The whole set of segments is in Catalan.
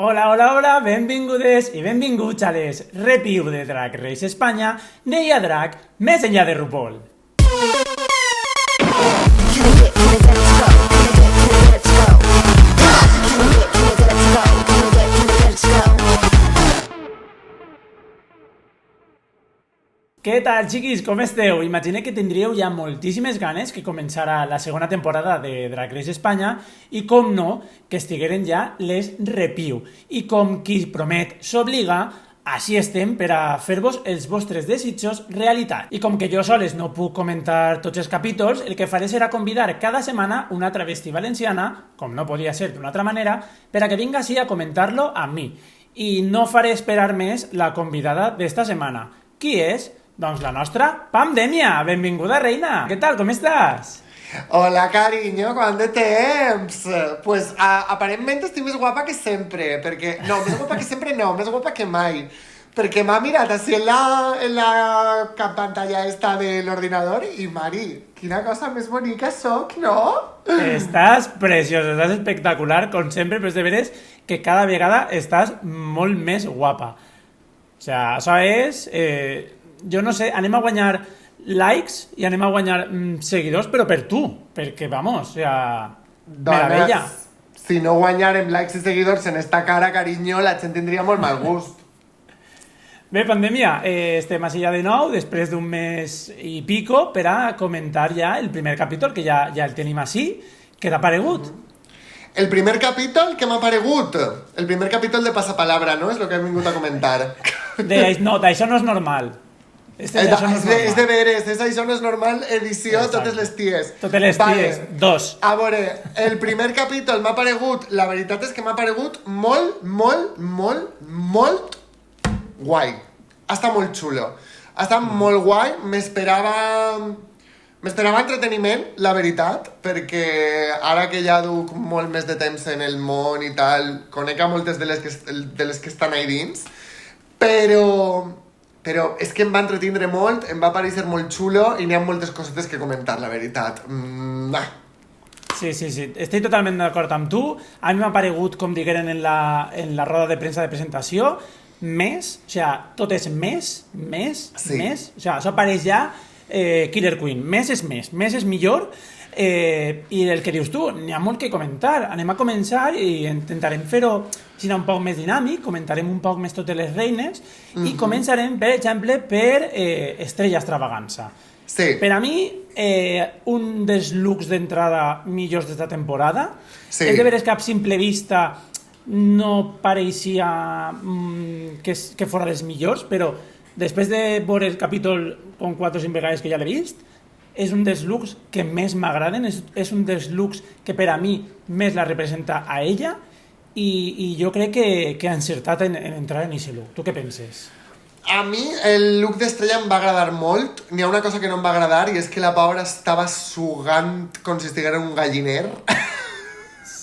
Hola, hola, hola, benvingudes i benvinguts a les review de Drag Race Espanya, deia Drag, més enllà de RuPaul. Què tal, xiquis? Com esteu? Imagine que tindríeu ja moltíssimes ganes que començara la segona temporada de Drag Race Espanya i, com no, que estigueren ja les review. I com qui promet s'obliga, així estem per a fer-vos els vostres desitjos realitat. I com que jo soles no puc comentar tots els capítols, el que faré serà convidar cada setmana una travesti valenciana, com no podia ser d'una altra manera, per a que vinga així a comentar-lo amb mi. I no faré esperar més la convidada d'esta setmana. Qui és? Doncs la nostra Pandèmia. Benvinguda, reina. Què tal, com estàs? Hola, cariño, ¿cuánto de temps? Pues aparentment estic més guapa que sempre, perquè... No, més guapa que sempre no, més guapa que mai. Perquè m'ha mirat així en la pantalla esta de l'ordinador i, Mari, quina cosa més bonica soc, no? Estàs preciosa, estàs espectacular, com sempre, però és de veres que cada vegada estàs molt més guapa. O sigui, això és... jo no sé, anem a guanyar likes i anem a guanyar seguidors, però per tu, perquè, vamos, o sigui, meravella. Si no guanyarem likes i seguidors en esta cara, cariño, la gent tindria molt mal gust. Bé, Pandèmia, estem així ja de nou, després d'un mes i pico, per a comentar ja el primer capítol, que ja el tenim així, que t'ha paregut. El primer capítol que m'ha paregut? El primer capítol de Passapalabra, no? És el que hem vingut a comentar. No, d'això no és normal. És de veres, això no és normal, edició. Exacte. Totes les ties. Totes les ties, dos. A veure, el primer capítol m'ha paregut, la veritat és que m'ha paregut molt guai. Ha estat molt xulo. Ha estat molt guai, m'esperava entreteniment, la veritat, perquè ara que ja duc molt més de temps en el món i tal, conec a moltes de les que estan ahí dins, però és que em va entretindre molt, em va parèixer molt xulo i n'hi ha moltes cosetes que comentar, la veritat. Sí, estic totalment d'acord amb tu. A mi m'ha paregut, com digueren en la roda de premsa de presentació, més, o sigui, tot és més, o sigui, això apareix ja Killer Queen, més és millor. I el que dius tu, n'hi ha molt que comentar. Anem a començar i intentarem fer-ho un poc més dinàmic, comentarem un poc més totes les reines i començarem, per exemple, per Estrella Extravaganza. Sí. Per a mi, un dels looks d'entrada millors d'esta temporada. Sí. És de veres que a simple vista no pareixia que fora dels millors, però després de veure el capítol com 4 o 5 vegades que ja l'he vist, és un dels looks que més m'agraden, és un dels looks que per a mi més la representa a ella i jo crec que ha encertat en entrar en aquest look. Tu què penses? A mi el look d'Estrella em va agradar molt. N'hi ha una cosa que no em va agradar i és que la pobra estava sugant com si estiguera en un galliner.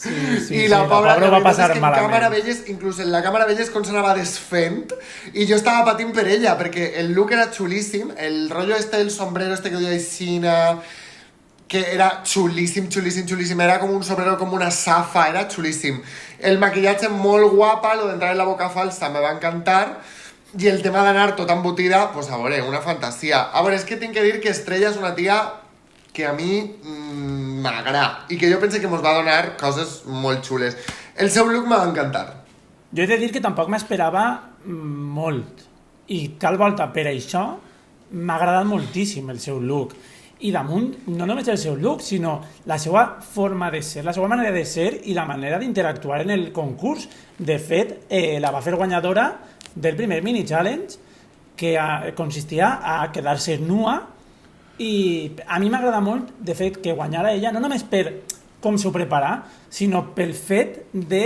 Sí, la pobra va passar malament. Inclús en la càmera velles com s'anava desfent i jo estava patint per ella perquè el look era xulíssim, el rotllo el sombrero que duia aixina, que era xulíssim, era com un sombrero, com una safa, era xulíssim. El maquillatge molt guapa, lo d'entrar en la boca falsa me va encantar i el tema d'anar tot embotida, pues a veure, una fantasia. A veure, és que tinc que dir que Estrella és una tia que a mi m'agrada i que jo pense que mos va donar coses molt xules. El seu look m'ha encantat. Jo he de dir que tampoc m'esperava molt i tal volta per això m'ha agradat moltíssim el seu look i damunt no només el seu look sinó la seva forma de ser, la seva manera de ser i la manera d'interactuar en el concurs. De fet, la va fer guanyadora del primer mini challenge que consistia a quedar-se nua. I a mi m'agrada molt, de fet, que guanyara ella, no només per com s'ho prepara, sinó pel fet de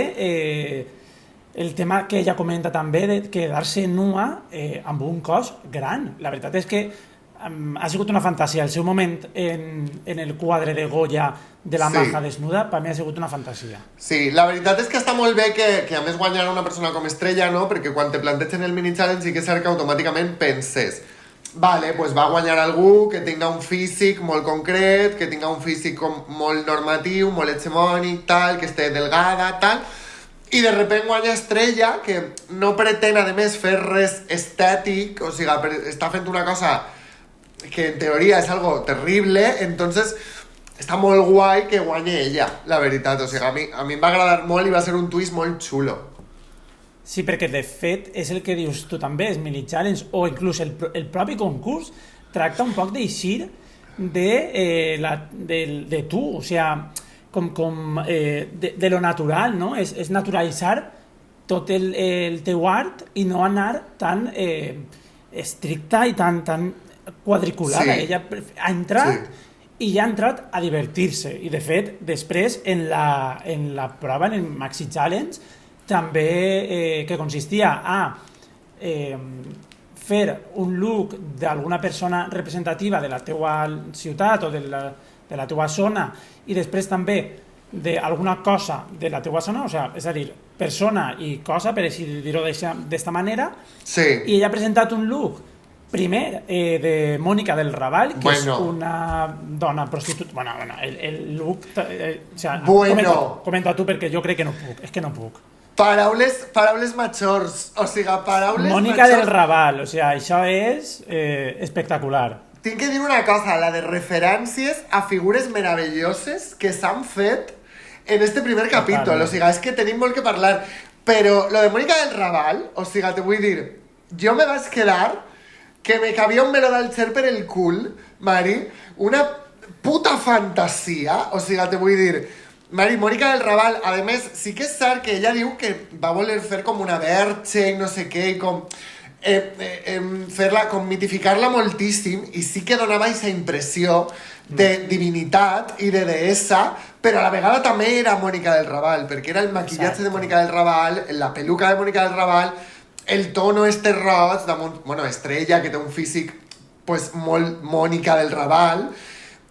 el tema que ella comenta també, de quedar-se nua amb un cos gran. La veritat és que ha sigut una fantasia. El seu moment en el quadre de Goya de la maja desnuda, per mi ha sigut una fantasia. Sí, la veritat és que està molt bé que a més guanyarà una persona com Estrella, no? Perquè quan te plantegen el mini challenge sí que és cert que automàticament penses vale, pues va guanyar algú que tinga un físic molt concret, que tinga un físic molt normatiu, molt hegemònic, tal, que esté delgada, tal. I de repente guanya Estrella, que no pretén, a més, fer res estètic, o sigui, està fent una cosa que en teoria és algo terrible, entonces està molt guai que guanye ella, la veritat. O sigui, a mi em va agradar molt i va ser un twist molt xulo. Sí, perquè de fet és el que dius tu també, els mini challenge o inclús el propi concurs tracta un poc d'eixir de tu, o sigui, de lo natural, no? És naturalitzar tot el teu art i no anar tan estricta i tan quadriculada. Sí. Ella ha entrat i ja ha entrat a divertir-se. I de fet, després, en la prova, en el Maxi Challenge, també que consistia a fer un look d'alguna persona representativa de la teua ciutat o de la teua zona i després també d'alguna cosa de la teua zona, o sigui, és a dir, persona i cosa, per així dir-ho d'esta manera, i ella ha presentat un look primer de Mònica del Raval, que és una dona prostituta. Bueno, el look... Comenta tu perquè jo crec que no puc, és que no puc. Paraules majors, o sigui, paraules Mònica majors... del Raval, o sigui, això és espectacular. Tinc que dir una cosa, la de referències a figures meravelloses que s'han fet en este primer capítol, o sigui, és que tenim molt que parlar, però lo de Mònica del Raval, o sigui, te vull dir, jo me vaig quedar que me cabia un meló d'alcer per el cul, Mari, una puta fantasia, o sigui, te vull dir, Mari, Mònica del Raval, a més, sí que és cert que ella diu que va voler fer com una verge i no sé què, i com fer-la, com mitificar-la moltíssim, i sí que donava aquesta impressió de divinitat i de deessa, però a la vegada també era Mònica del Raval, perquè era el maquillatge de Mònica del Raval, la peluca de Mònica del Raval, el tono este roig damunt, bueno, Estrella, que té un físic pues molt Mònica del Raval,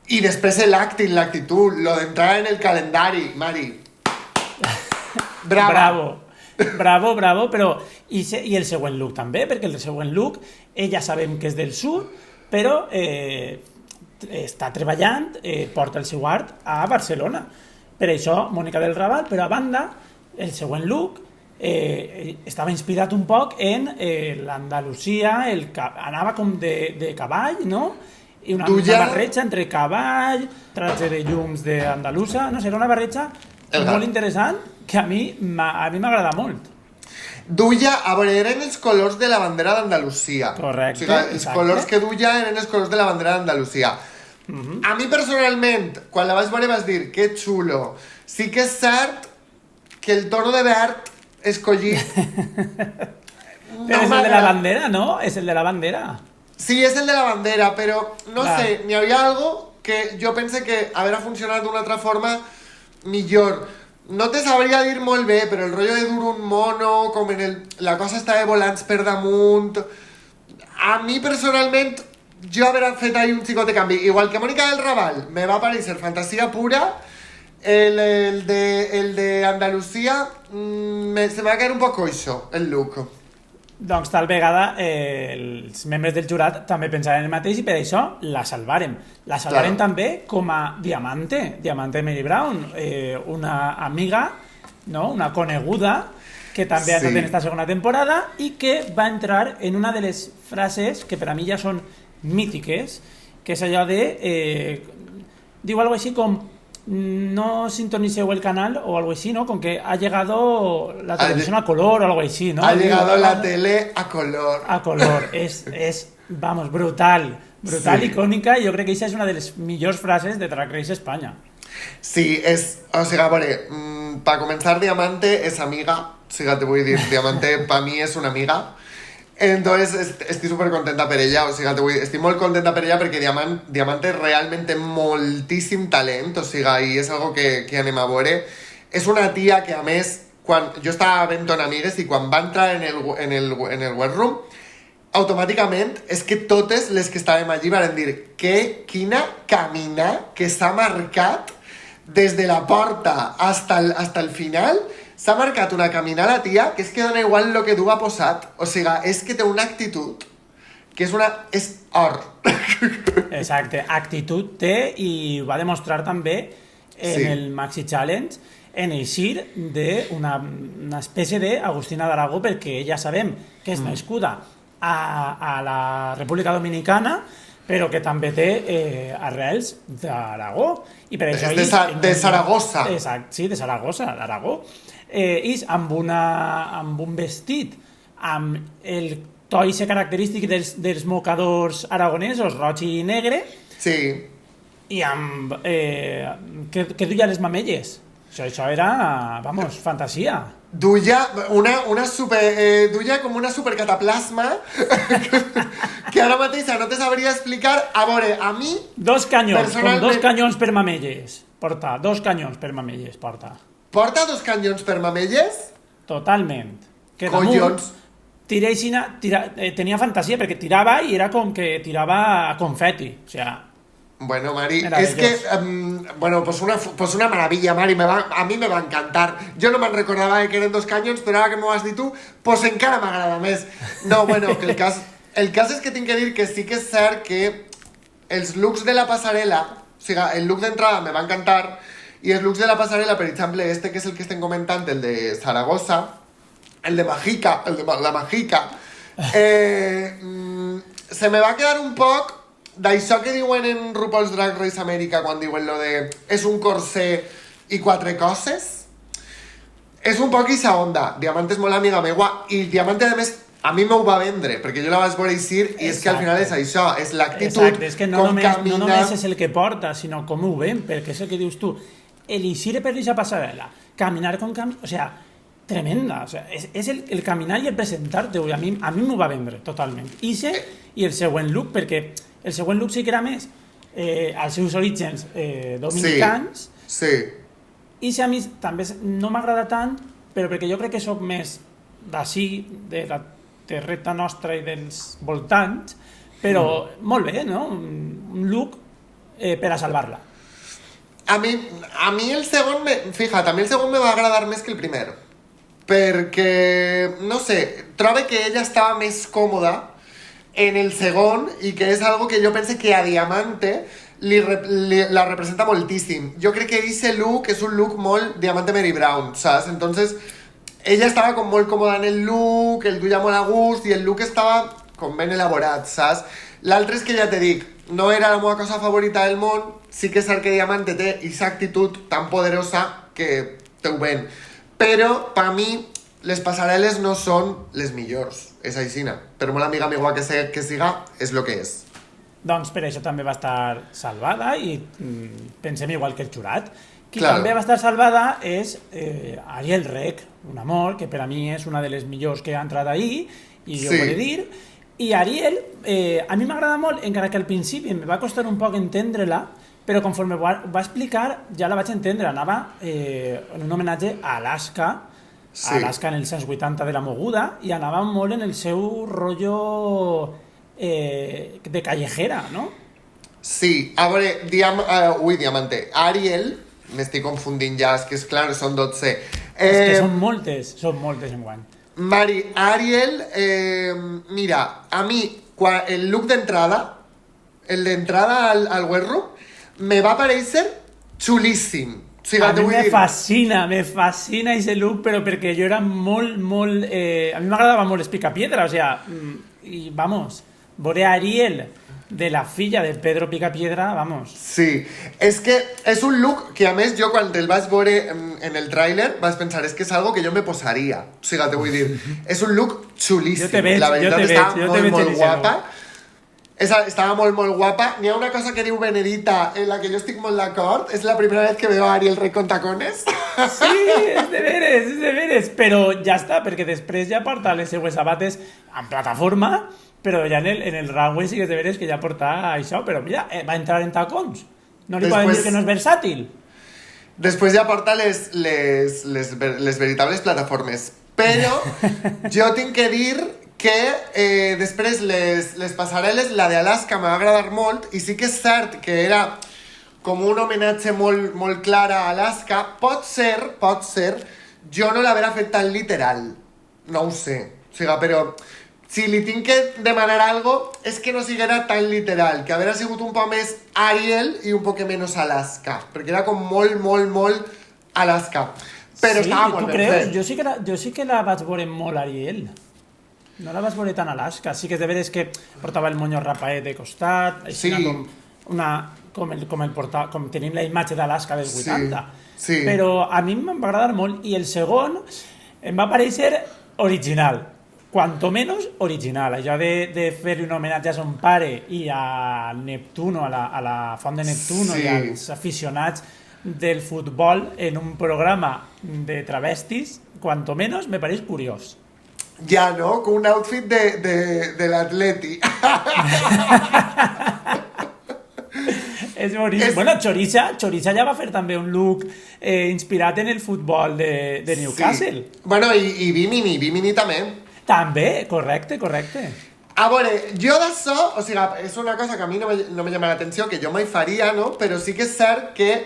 i després l'acting, l'actitud, lo d'entrar en el calendari, Mari. Bravo, però... I el següent look també, perquè el següent look, ella sabem que és del sud, però està treballant, porta el seu art a Barcelona. Per això, Mònica del Raval, però a banda, el següent look estava inspirat un poc en l'Andalusia, anava com de cavall, no? I una barreja entre cavall, tratge de llums d'Andalusa, no sé, era una barreja molt interessant que a mi m'agrada molt. Duia, a veure, eren els colors de la bandera d'Andalusia. Correcte. O sigui, els colors que duia eren els colors de la bandera d'Andalusia. A mi personalment, quan la vaig veure vaig dir, que xulo. Sí que és cert que el tono de verd escollit... Però és el de la bandera, no? És el de la bandera. Sí, és el de la bandera, però no sé, n'hi havia algo que jo pense que haver funcionat d'una altra forma millor. No te sabria dir molt bé, però el rotllo de dur un mono, com la cosa estava volant per damunt... A mi personalment, jo haver fet ahí un xicot de canvi. Igual que Mònica del Raval, me va parecer fantasia pura, el de Andalusia se me va caer un poc coixo, el look. Doncs tal vegada els membres del jurat també pensaven el mateix i per això la salvarem. La salvarem també com a Diamante Mary Brown, una amiga, no? Una coneguda que també ha estat en esta segona temporada i que va entrar en una de les frases que per a mi ja són mítiques, que és allò de... diu algo així com no sintoniceu el canal o algo así, ¿no? Con que ha llegado la televisión a color o algo así, ¿no? Ha llegado la tele a color. A color. Es vamos, brutal, icònica, i jo crec que aquesta és una de les millors frases de Drag Race España. Sí, o sigui, a veure, para començar, Diamante és amiga, o sigui, te vull dir, Diamante pa mi és una amiga. Entonces estic super contenta per ella, o sigui, estic molt contenta per ella perquè Diamante realment té moltíssim talent, o sigui, i és algo que anem a veure. És una tia que, a més, quan jo estava veient amb amigues i quan va entrar en el web room, automàticament és que totes les que estàvem allí van dir que quina camina que s'ha marcat des de la porta hasta el final. S'ha marcat una camina a la tia que és que dona igual lo que du ha posat. O sigui, és que té una actitud que és or. Exacte, actitud té i va demostrar també en el Maxi Challenge. en eixir d'una espècie d'Agustina d'Aragó, perquè ja sabem que és nascuda a la República Dominicana, però que també té arrels d'Aragó. I per això de Saragossa. Exacte, sí, de Saragossa, d'Aragó. És amb un vestit, amb el to característic dels mocadors aragonesos, roig i negre, Sí. i amb... que duia les mamelles. Això era, vamos, fantasia. Duia duia com una supercataplasma que ara mateix no te sabria explicar. A veure, a mi... Dos canyons, personalment... com 2 canyons per mamelles. Porta, 2 canyons per mamelles, porta. Porta 2 canyons per mamelles? Totalment. Que Collons. Tenia fantasia, perquè tirava i era com que tirava confeti. O sea, Bueno, Mari, Maravilloso. es que, bueno, pues una maravilla, Mari, a mí me va a encantar. Yo no me'n recordava que eren 2 canyons, però ara que m'ho has dit tu, pues encara m'agrada més. No, bueno, que el cas és que tinc que dir que sí que és cert que els looks de la passarel·la, o sigui, el look d'entrada me va encantar, i els looks de la passarel·la, per exemple, que és el que estem comentant, el de Saragossa, el de Majica, la Majica, se me va quedar un poc d'això que diuen en RuPaul's Drag Race Amèrica quan diuen lo de és un corsé i 4 coses. És un poc ixa onda. Diamante és molt amiga meua i Diamante, a més, a mi m'ho va vendre, perquè jo la vaig veure eixir i és que al final és això, és l'actitud, és que no només és el que porta, sinó com ho ven, perquè és el que dius tu. El eixir per aquesta passarel·la, caminar com o sea, tremenda, o sea, és el caminar i el presentar-te, a mi m'ho va vendre totalment. I el següent look, perquè el següent look sí que era més als seus orígens dominicans. Sí. I a mi també no m'agrada tant, però perquè jo crec que soc més d'ací, de la terreta nostra i dels voltants, però molt bé, no? Un look per a salvar-la. A mi el segon, fíjate, a mi el segon me va agradar més que el primer. Perquè, no sé, trobo que ella estava més còmoda en el segon i que és algo que jo pense que a Diamante la representa moltíssim. Jo crec que ese look és un look molt Diamante Mary Brown, saps? Entonces, ella estava com molt còmoda en el look, el duia molt a gust i el look estava com ben elaborat, saps? L'altre és que ja te dic, no era la meva cosa favorita del món, sí que és cert que Diamante té aquesta actitud tan poderosa que te ho ven. Però, per mi, les passarel·les no són les millors. És aixina. Per molt amiga meua que siga, és el que és. Doncs per això també va estar salvada i pensem igual que el jurat. Qui Claro. també va estar salvada és Ariel Rec, un amor que per a mi és una de les millors que ha entrat ahir, i jo Sí. ho he de dir. I Ariel, a mi m'agrada molt, encara que al principi em va costar un poc entendre-la, però conforme ho va explicar ja la vaig entendre. Anava en un homenatge a Alaska, Sí. Alaska en els anys 80 de la moguda, i anava molt en el seu rotllo de callejera, no? Sí, a veure, Diamante. Ariel, m'estic confundint ja, és que és clar, són 12. És que són moltes enguany. Mari, Ariel, mira, a mi, el look d'entrada, el d'entrada al wet room, me va aparèixer xulíssim. O sigui, A mi t'ho vull me dir. fascina aquest look, però perquè jo era molt... a mi m'agradava molt els Picapiedra, o sea, i vamos, veure Ariel de la filla de Pedro Picapiedra, vamos. Sí, és que és un look que a més jo quan el vaig veure en el tràiler vaig pensar, és que és algo que jo me posaria. O sigui, te vull dir, és un look xulíssim. Jo te veig, la veritat, jo te estava veig, molt, molt en guapa. Estava molt, molt guapa. N'hi ha una cosa que diu Benedita en la que jo estic molt d'acord. És la primera vez que veo a Ariel Rey con tacones. Sí, és de veres, però ja està, perquè després ja porta les seues sabates en plataforma, però ja en el runway sí que és de veres que ja porta això, però mira, va entrar en tacons. No li poden dir que no és versàtil. Després ja porta les veritables plataformes. Però jo tinc que dir que després les passarel·les, la d'Alaska m'ha agradat molt, i sí que és cert que era com un homenatge molt, molt clar a Alaska. Pot ser, jo no l'haurà fet tan literal. No ho sé. O sigui, però si li tinc que demanar algo, és que no siguera tan literal, que haurà sigut un poc més Ariel i un poc menys Alaska, perquè era com molt Alaska. Però sí, estava tu molt ben creus? fet. Jo sí que la vaig veure molt Ariel. No la vaig veure tan Alaska. Sí que de veres que portava el monyo rapaet de costat, així Sí. com tenim la imatge d'Alaska dels 80. Sí. Però a mi em va agradar molt. I el segon em va parèixer original. Cuanto menos original. Allò de fer un homenatge a son pare i a Neptuno, a la font de Neptuno, Sí. i als aficionats del futbol en un programa de travestis, cuanto menos me pareix curiós. Ja, no? Con un outfit de l'Atleti. És boníssim. És- Bueno, Choriza ja va fer també un look inspirat en el futbol de Newcastle. Sí. Bueno, i Bimini també. També, correcte. A veure, jo d'això, o sigui, és una cosa que a mi no me llama l'atenció, que jo mai faria, no? Però sí que és cert que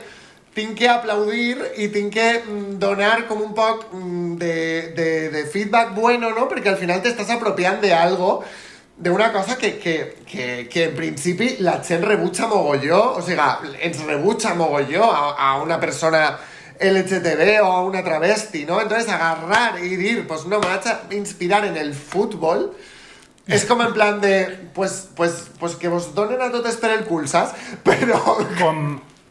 tinc que aplaudir i tinc que donar com un poc de feedback bueno, no? Perquè al final t'estàs apropiant d'algo, d'una cosa que en principi la gent rebutja mogolló, o sigui, ens rebutja mogolló a una persona LGTB o a una travesti, ¿no? Entonces agarrar y dir, pues no, me vaig a inspirar en el fútbol, és com en plan de, pues que vos donen a totes per el cul, saps? Però...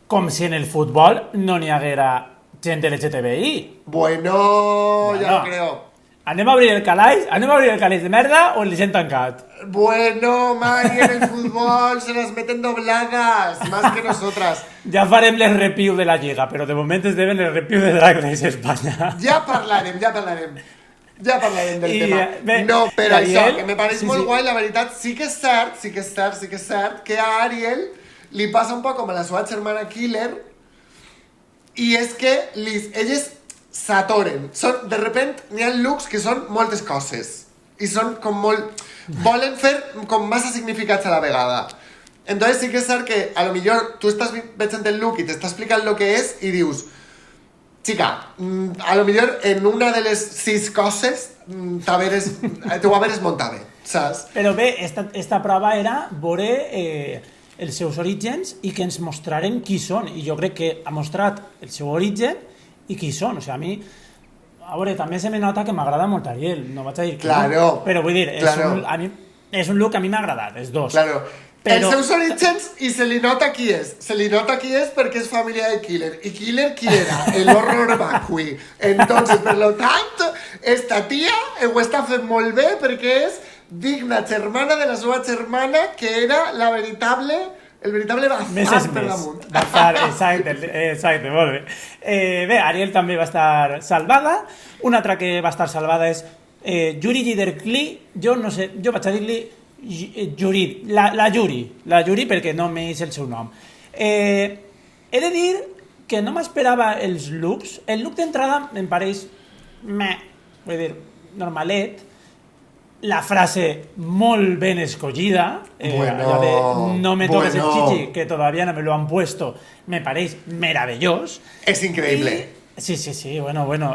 Com si en el futbol no n'hi haguera gent LGTBI. Bueno, ya Bueno. lo creo. Anem a obrir el calaix de merda o el deixem tancat? Bueno, Mari, en el fútbol se las meten dobladas, más que nosotras. Ja farem les review de la Lliga, però de moment es deben les review de Drag Race Espanya. Ja parlarem del I, tema. bé, No, però Ariel, això, que me pareix sí, molt sí. guai, la veritat, sí que és cert que a Ariel li passa un poc com a la seva germana Killer, i és que elles s'atoren. De repente n'hi ha looks que són moltes coses, i són com molt... volen fer com massa significats a la vegada. Entonces sí que és cert que a lo millor tu estàs veient el look i t'està explicant lo que és i dius, chica, a lo millor en una de les 6 coses t'ho haveres muntat bé, saps? Però bé, esta prova era veure els seus orígens i que ens mostraren qui són. I jo crec que ha mostrat el seu origen i qui són. O sigui, a mi... A veure, també se me nota que m'agrada molt Ariel, no vaig a dir que Claro, no. Però vull dir, claro. és un look que a mi m'ha agradat, els dos. Claro. Però... Els seus orígens, i se li nota qui és. Se li nota qui és perquè és família de Killer. I Killer, qui era? El horror vacui. Entonces, per lo tanto, esta tia ho està fent molt bé perquè és digna germana de la seva germana, que era el veritable bazar per damunt. Bazar, exacte, molt bé. Bé, Ariel també va estar salvada. Una altra que va estar salvada és Yuri Giderkli. Jo no sé, jo vaig a dir-li Yuri, la Yuri perquè no m'és el seu nom. He de dir que no m'esperava els looks. El look d'entrada em pareix vull dir, normalet. La frase molt ben escogida, allò de no me toques el chichi, que todavía no me lo han puesto, me pareix meravellós. És increïble. Sí, bueno.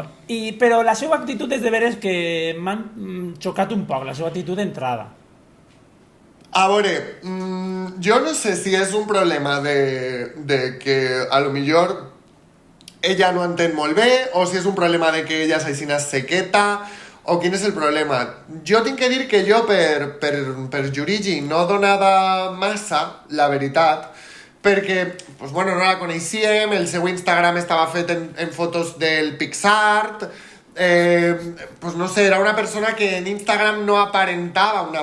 Però la seva actitud és de veres que m'han xocat un poc, la seva actitud d'entrada. A veure, jo no sé si és un problema de que a lo millor ella no entén molt bé, o si és un problema de que ella s'aixina sequeta, o quin és el problema. Jo tinc que dir que jo per Yurigi no donava massa, la veritat, perquè, pues bueno, no la coneixíem, el seu Instagram estava fet en fotos del PixArt, pues no sé, era una persona que en Instagram no aparentava una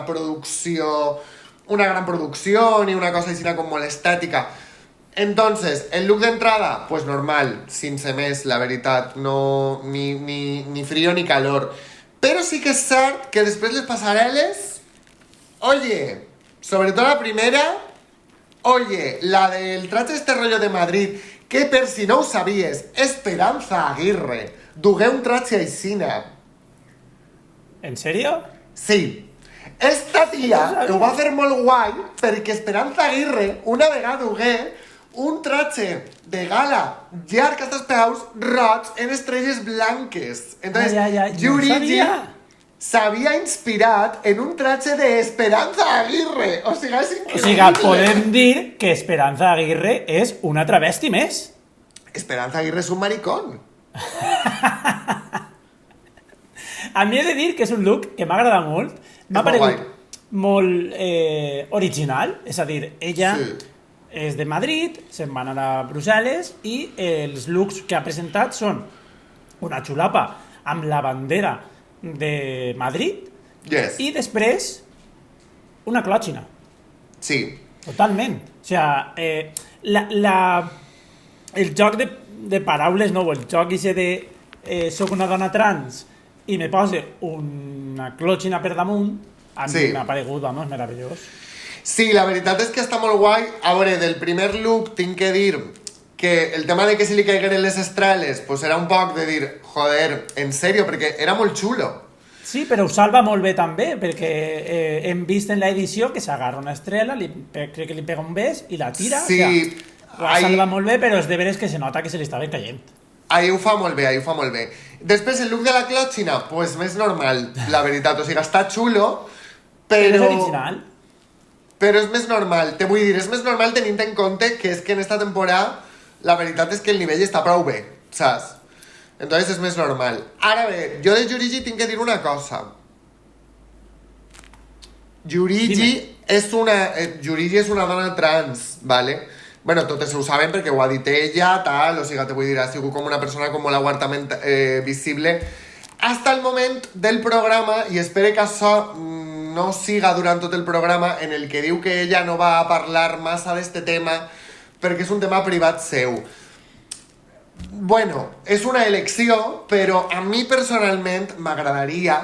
gran producció, ni una cosa així com molt estètica. Entonces, el look d'entrada, pues normal, sense més, la veritat, no, ni frío ni calor. Però sí que és cert que després les passarel·les, oye, sobretot la primera, oye, la del traje este rollo de Madrid, que per si no ho sabies, Esperanza Aguirre dugué un traje aixina. ¿En serio? Sí. Esta tia ho va fer molt guai perquè Esperanza Aguirre una vegada dugué un traje de gala llarg hasta els peus, roig, en estrelles blanques. Entonces, Yurigi s'havia inspirat en un traje de Esperanza Aguirre. O sigui, és increïble. O sigui, podem dir que Esperanza Aguirre és una travesti més. Esperanza Aguirre és un maricón. A mi he de dir que és un look que m'agrada molt, m'ha És molt paregut guai. molt original, és a dir, ella Sí. és de Madrid, se'n va anar a Brussel·les i els looks que ha presentat són una xulapa amb la bandera de Madrid Yes. i després una clòxina. Sí. Totalment. O sea, el joc de paraules, no, el joc ese de soc una dona trans i me pose una clòxina per damunt, a mi Sí. m'ha paregut, vamos, meravellós. Sí, la veritat és que està molt guai. A veure, del primer look tinc que dir que el tema de que se li caigueren les estrelles pues era un poc de dir, joder, en sèrio, perquè era molt xulo. Sí, però ho salva molt bé també, perquè hem vist en l'edició que s'agarra una estrella, crec que li pega un bes i la tira. Sí, o sea, ho salva molt bé, però és de veres que se nota que se li estava caient. Ahí ho fa molt bé, ahí ho fa molt bé. Després, el look de la clòxina, pues més normal, la veritat. O sigui, està xulo, Però és però... original. Però és més normal. Te vull dir, és més normal tenint en compte que és que en esta temporada la veritat és que el nivell està prou bé, saps? Entonces és més normal. Ara bé, jo de Yurigi tinc que dir una cosa. Yurigi és una dona trans, ¿vale? Bueno, totes ho saben perquè ho ha dit ella, tal, o sigui, te vull dir, ha sigut com una persona com molt obertament visible hasta el moment del programa, i espero que això no siga durant tot el programa, en el que diu que ella no va a parlar massa d'este tema perquè és un tema privat seu. Bueno, és una elecció, però a mi personalment m'agradaria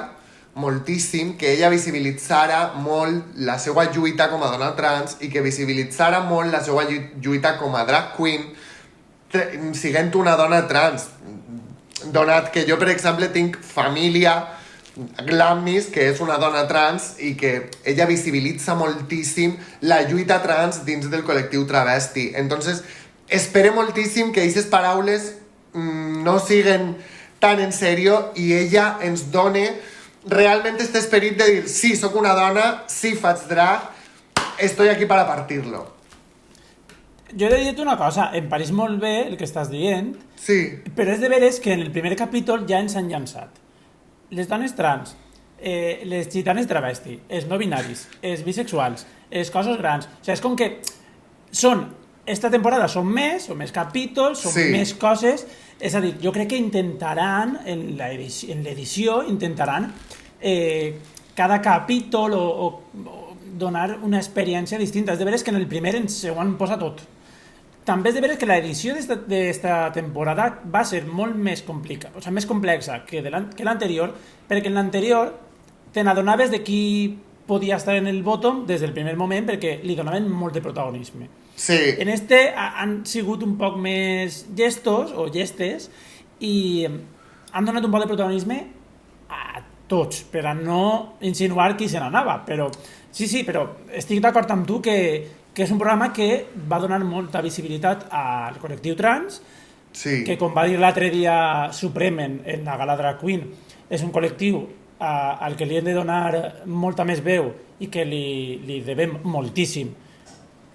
moltíssim que ella visibilitzara molt la seva lluita com a dona trans i que visibilitzara molt la seva lluita com a drag queen siguent una dona trans, donat que jo, per exemple, tinc família Glamnis, que és una dona trans i que ella visibilitza moltíssim la lluita trans dins del col·lectiu travesti. Entonces, espero moltíssim que aquestes paraules no siguen tan en sèrio i ella ens done realment este esperit de dir, sí, sóc una dona, sí, faig drag, estoy aquí para partirlo. Jo he de dir-te una cosa, em pareix molt bé el que estàs dient, Sí. però és de veres que en el primer capítol ja ens han llançat les dones trans, les gitanes travesti, els no binaris, els bisexuals, els cossos grans. O sigui, és com que esta temporada són més capítols, són Sí. més coses. És a dir, jo crec que intentaran, en l'edició, intentaran cada capítol o donar una experiència distinta. És de veres que en el primer ens ho han posat tot. També és de veres que l'edició d'esta temporada va ser molt més complicada, o sigui, més complexa que l'anterior, perquè en l'anterior te n'adonaves de qui podia estar en el bottom des del primer moment perquè li donaven molt de protagonisme. Sí. En este han sigut un poc més gestos o gestes i han donat un poc de protagonisme a tots, per a no insinuar qui se n'anava, però sí, però estic d'acord amb tu que és un programa que va donar molta visibilitat al col·lectiu trans, Sí. que com va dir l'altre dia Supremen en la Gala Drag Queen, és un col·lectiu al que li hem de donar molta més veu i que li devem moltíssim,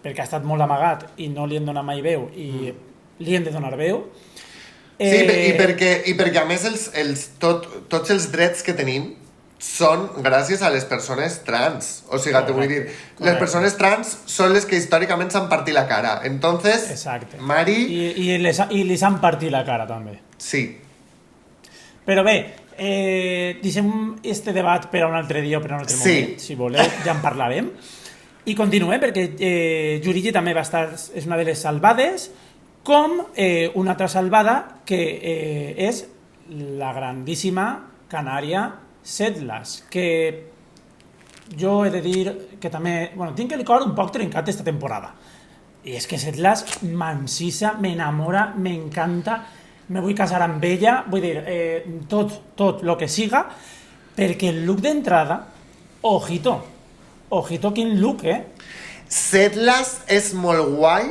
perquè ha estat molt amagat i no li hem donat mai veu i li hem de donar veu. Sí, i perquè a més tots els drets que tenim són gràcies a les persones trans. O sigui, te vull dir, les persones trans són les que històricament s'han partit la cara. Entonces, Exacte. Mari... I les han partit la cara, també. Sí. Però bé, deixem este debat per a un altre dia o per a un altre moment, si voleu, ja en parlarem. I continuem, perquè Yurigi també va estar, és una de les salvades, com una altra salvada que és la grandíssima Canària Setlas, que jo he de dir que també... Bueno, tinc el cor un poc trencat esta temporada. I és que Setlas m'encisa, m'enamora, m'encanta, me vull casar amb ella, vull dir, tot el que siga, perquè el look d'entrada, ojito quin look, Setlas és molt guai,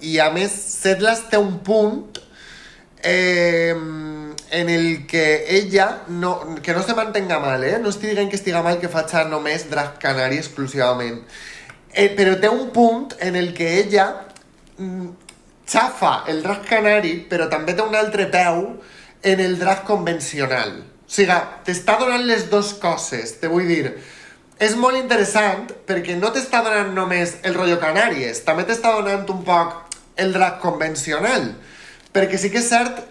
i a més Setlas té un punt en el que ella, que no se mantenga mal, no estic dient que estiga mal que faci només drag canari exclusivament, però té un punt en el que ella xafa el drag canari, però també té un altre peu en el drag convencional. O sigui, t'està donant les dues coses, te vull dir. És molt interessant perquè no t'està donant només el rotllo canàries, també t'està donant un poc el drag convencional. Perquè sí que és cert...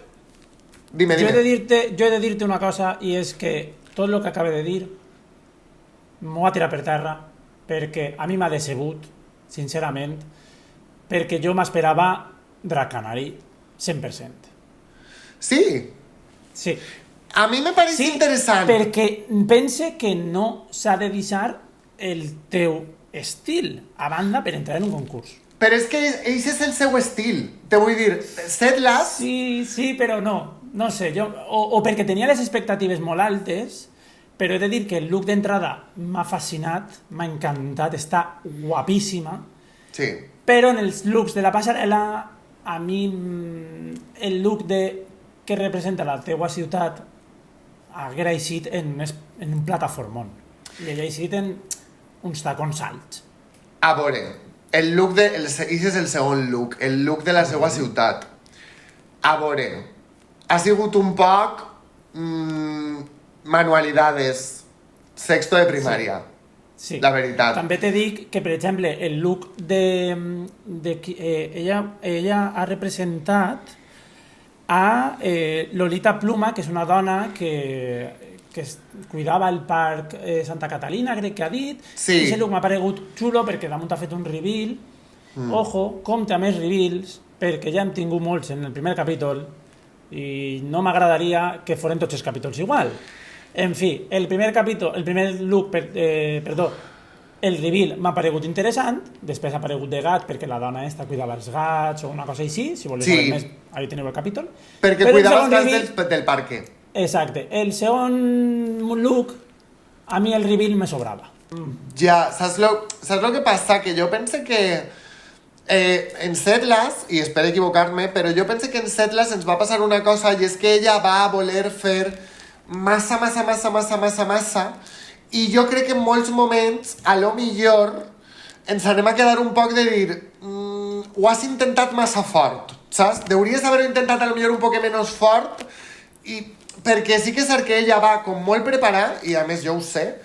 Dime. Jo he de dir-te una cosa, i és que tot el que acabo de dir m'ho ha tirat per terra, perquè a mi m'ha decebut, sincerament, perquè jo m'esperava drag canari 100%. Sí? Sí. A mi me pareix interessant. Perquè pense que no s'ha de deixar el teu estil a banda per entrar en un concurs. Però és que ell és el seu estil. Te vull dir, Setlas... Sí, però no sé, jo... O perquè tenia les expectatives molt altes, però he de dir que el look d'entrada m'ha fascinat, m'ha encantat, està guapíssima. Sí. Però en els looks de la passarel·la, a mi el look que representa la teua ciutat haguera eixit en un plataformón. I ella ha eixit en uns tacons alts. A veure, el look de... Ix és el segon look, el look de la seva ciutat. A veure, ha sigut un poc manualidades, sexto de primària. Sí. La veritat. També te dic que, per exemple, el look ella ha representat a Lolita Pluma, que és una dona que cuidava el parc Santa Catalina, crec que ha dit. Sí. I aquest look m'ha paregut xulo perquè damunt ha fet un reveal. Ojo, compte amb els reveals, perquè ja hem tingut molts en el primer capítol i no m'agradaria que foren tots els capítols igual. En fi, el primer look, el reveal m'ha paregut interessant, després ha aparegut de gat perquè la dona esta cuidava els gats o una cosa així, si voleu saber més, ahí teniu el capítol. Perquè cuidava els gats del parque. Exacte. El segon look, a mi el reveal me sobrava. Ja, saps lo que passa? Que jo pense que en Setlas, i espero equivocar-me, però jo pense que en Setlas ens va passar una cosa i és que ella va voler fer massa, i jo crec que en molts moments, a lo millor, ens anem a quedar un poc de dir ho has intentat massa fort, saps? Hauries haver-ho intentat a lo millor un poc menys fort, i perquè sí que és cert que ella va com molt preparada, i a més jo ho sé,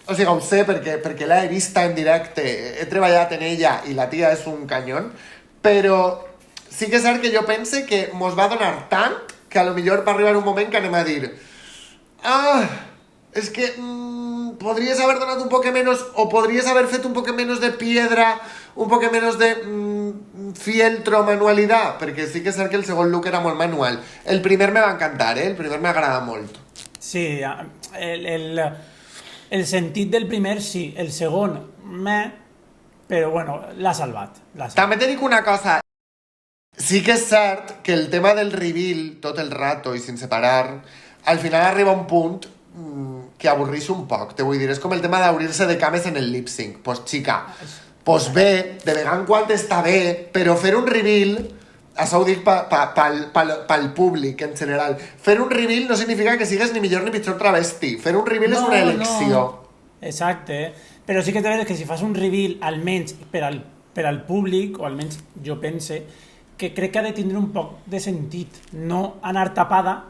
o sigui, ho sé perquè l'he vista en directe, he treballat en ella i la tia és un canyón, però sí que és cert que jo pense que mos va donar tant que a lo millor va arribar un moment que anem a dir és que podries haver donat un poc menys, o podries haver fet un poc menys de piedra, un poc menys de fieltro, manualitat, perquè sí que és cert que el segon look era molt manual. El primer me va encantar, el primer m'agrada molt. Sí, el sentit del primer sí, el segon però bueno, l'ha salvat. També te dic una cosa, sí que és cert que el tema del reveal tot el rato i sense parar, al final arriba un punt que avorreix un poc, te vull dir, és com el tema d'obrir-se de cames en el lip-sync. Pues xica, pues bé, de vegada en quan està bé, però fer un reveal, això ho dic pel públic en general, fer un reveal no significa que sigues ni millor ni pitjor travesti, fer un reveal és una elecció. Exacte, però sí que te veus que si fas un reveal, almenys per al públic, o almenys jo pense, que crec que ha de tindre un poc de sentit, no anar tapada,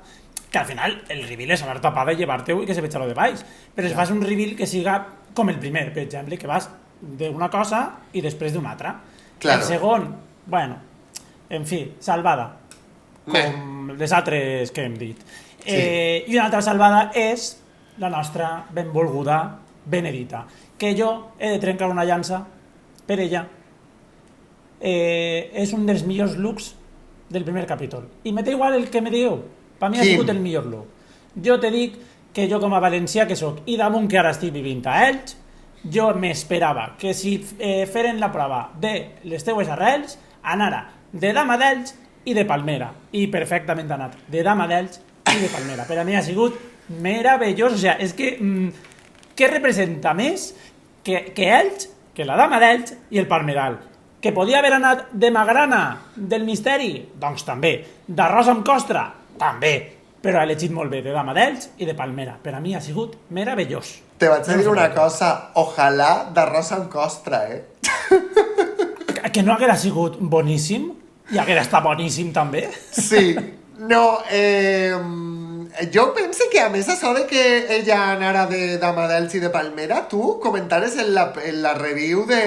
que al final el reveal és anar tapada i llevar-te-ho i que se veig a lo de baix, però si fas un reveal que siga com el primer, per exemple, que vas d'una cosa i després d'una altra. Claro. El segon, bueno, en fi, salvada, com les altres que hem dit. Sí. I una altra salvada és la nostra benvolguda Benedita, que jo he de trencar una llança per ella. És un dels millors looks del primer capítol. I me té igual el que me dieu. Per mi ha sigut el millor look. Jo te dic que jo com a valencià que soc i damunt que ara estic vivint a Elx, jo m'esperava que si feren la prova de les teues arrels, anara de Dama d'Elx i de Palmera. I perfectament ha anat de Dama d'Elx i de Palmera. Per a mi ha sigut meravellós. O sigui, és que què representa més que Elx, que la Dama d'Elx i el Palmeral? Que podia haver anat de Magrana, del Misteri? Doncs també. D'Arròs amb Costra? També. Però ha elegit molt bé de Dama d'Elx i de Palmera. Per a mi ha sigut meravellós. Te vaig a dir una cosa, ojalà d'Arròs amb Costra, Que no haguera sigut boníssim? I aquest està boníssim també. Sí, no, jo penso que a més això de que ella anara de Dama d'Elx i de Palmera, tu comentares en la review de...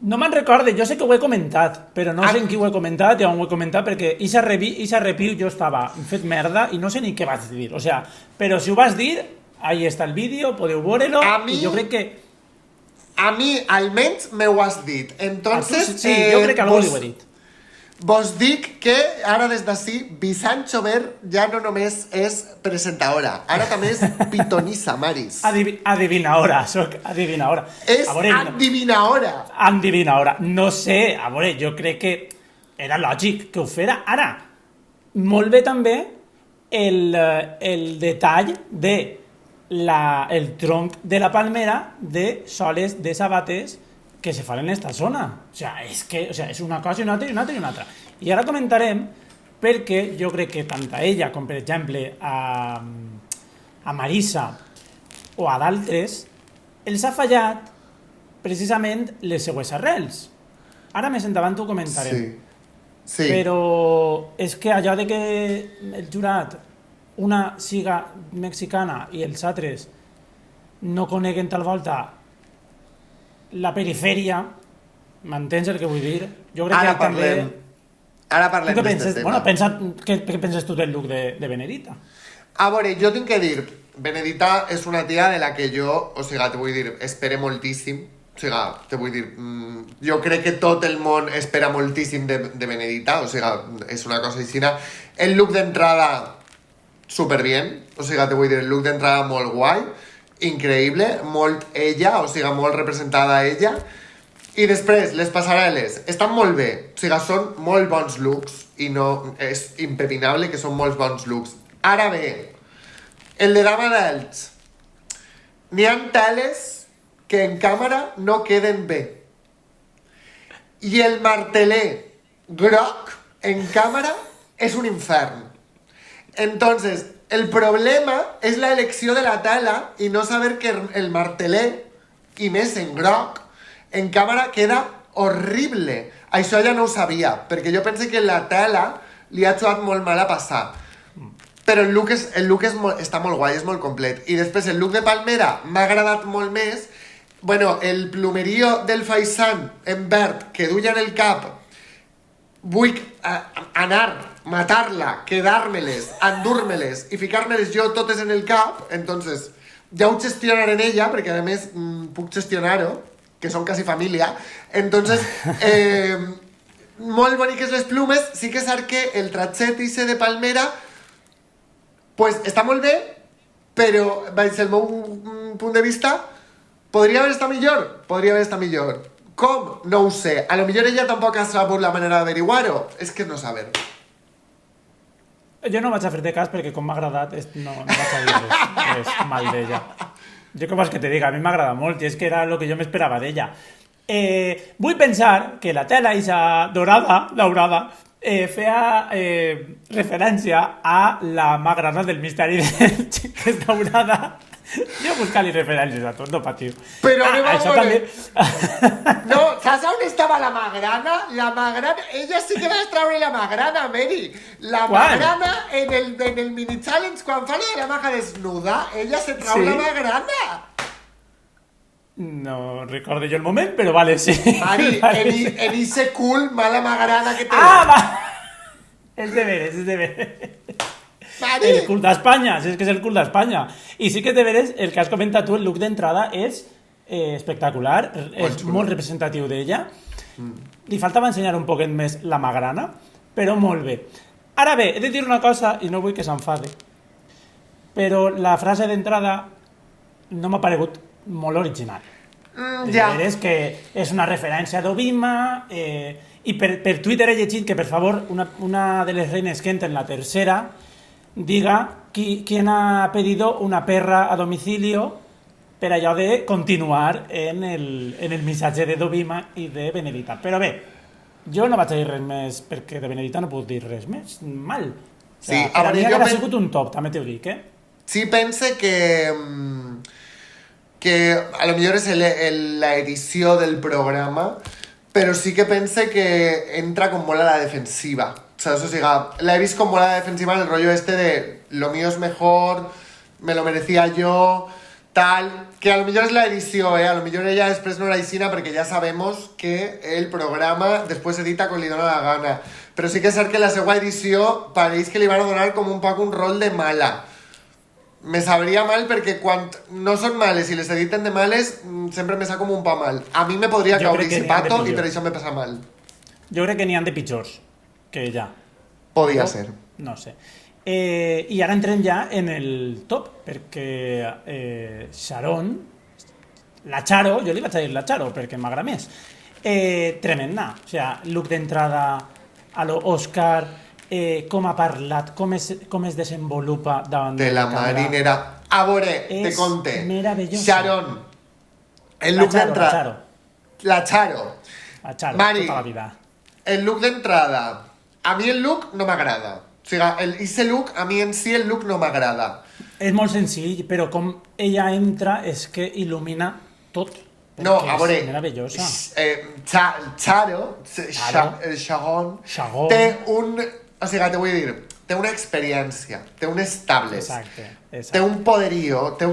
No me'n recorde, jo sé que ho he comentat, però no sé en qui ho he comentat i on ho he comentat, perquè ixa review jo estava fet merda i no sé ni què vaig dir. O sea, però si ho vas dir, ahí està el vídeo, podeu veure-lo, i jo crec que... A mi, almenys, me ho has dit. Entonces, sí, jo crec que algú li ho he dit. Vos dic que ara des d'ací, Vicent Chover ja no només és presentadora, ara també és pitonissa, Maris. Adivinadora, soc adivinadora. És adivinadora. Adivinadora. No sé, a veure, jo crec que era lògic que ho fera. Ara, molt bé també el detall de el tronc de la palmera de soles de sabates que se fan en esta zona. O sea, és una cosa i una altra i una altra i una altra. I ara comentarem perquè jo crec que tant a ella com, per exemple, a Marisa o a d'altres els ha fallat precisament les seues arrels. Ara més endavant ho comentarem. Sí. Però és que allò de que el jurat una siga mexicana i els altres no coneguen tal volta la perifèria, m'entens el que vull dir? Jo crec ara que parlem. també... Ara parlem d'aquest tema. Bueno, què penses tu del look de Benedita? A veure, jo tinc que dir, Benedita és una tia de la que jo, o sigui, te vull dir, espere moltíssim. O sigui, te vull dir, jo crec que tot el món espera moltíssim de Benedita, o sigui, és una cosa aixina. El look d'entrada, super bien, o sigui, te vull dir, el look d'entrada molt guai, increïble, molt ella, o sigui, molt representada ella. I després, les passarel·les estan molt bé, o sigui, són molt bons looks i no és impepinable que són molts bons looks. Ara bé, el de Dama d'Elx, n'hi ha teles que en càmera no queden bé. I el marteler groc en càmera és un infern. Entonces, el problema és la elecció de la tela i no saber que el marteler, i més en groc, en càmera queda horrible. Això ja no ho sabia, perquè jo penso que la tela li ha jugat molt mal a passar. Però el look està molt guai, és molt complet. I després el look de Palmera m'ha agradat molt més. Bueno, el plumerío del faisán en verd que duia en el cap, vull anar, matar-la, quedar-me-les, endur-me-les i ficar-me-les jo totes en el cap. Entonces, ja ho gestionaré en ella, perquè a més puc gestionar-ho, que són quasi família. Entonces, molt boniques les plumes. Sí que és cert que el tratxet ese de Palmera pues està molt bé, però des del meu punt de vista podria haver estat millor. Podria haver estat millor. Com? No ho sé. A lo millor ella tampoc ha sabut la manera d'averiguar-ho. És que no saber. Jo no vaig a fer-te cas perquè com m'ha agradat no vaig a dir res mal d'ella. Jo què vols que te diga? A mi m'agrada molt i és que era el que jo m'esperava d'ella. Vull pensar que la tela isa daurada, feia referència a la magrana del misteri que és daurada. Jo buscar-li referències a tot, no patiu. Però això també... No, saps on estava la magrana? La magrana... Ella sí que va treure la magrana, Mary. La magrana en el mini challenge, quan fa la maja desnuda, ella se trau la magrana. No recordo jo el moment, però vale, sí. Mari, en ese cul mala magrana que té. Va! És de veres. Mari. El cul d'Espanya, si és que és el cul d'Espanya. I sí que de veres, el que has comentat tu, el look d'entrada és espectacular, és molt representatiu d'ella. Li faltava ensenyar un poquet més la magrana, però molt bé. Ara bé, he de dir una cosa, i no vull que s'enfade, però la frase d'entrada no m'ha paregut molt original. Ja. És que és una referència d'Obima, i per Twitter he llegit que, per favor, una de les reines que entra en la tercera diga quién ha pedido una perra a domicilio per allò de continuar en el missatge de Dovima i de Benedita. Però bé, jo no vaig a dir res més perquè de Benedita no puc dir res més mal. O sigui, per a mi ha sigut un top, també t'ho dic, Sí, pense que a lo millor és la edició del programa, però sí que pense que entra com molt a la defensiva, saps? O sigui, l'he vist com molt a la defensiva en el rollo este de lo mío es mejor, me lo merecía yo, tal, que a lo millor és la edició, a lo millor ella després no la aixina perquè ja sabemos que el programa després edita quan li dona la gana, però sí que és cert que la seva edició pareix que li van a donar com un poc un rol de mala. Me sabria mal perquè quan no són males i les editen de males sempre me sa com un pa mal. A mi me podria caure si pato i per això me passa mal. Jo crec que n'hi ha de pitjors que ella. Podia ser. No sé. I ara entrem ja en el top, perquè Sharon, la Charo, jo li vaig a dir la Charo perquè m'agrada més, tremenda. O sigui, look d'entrada a l'Òscar, com ha parlat, com es desenvolupa davant de la marinera. A veure, te conte. Meravellosa. Sharon, el look d'entrada. La Charo. La Charo, Mari, tota la vida. El look d'entrada. A mi el look no m'agrada. O sigui, ese look, a mi en si el look no m'agrada. És molt senzill, però com ella entra és que il·lumina tot. No, a veure, és meravellosa. Sharon, té un... O sigui, te vull dir, té una experiència, té un estables, té un poderío, té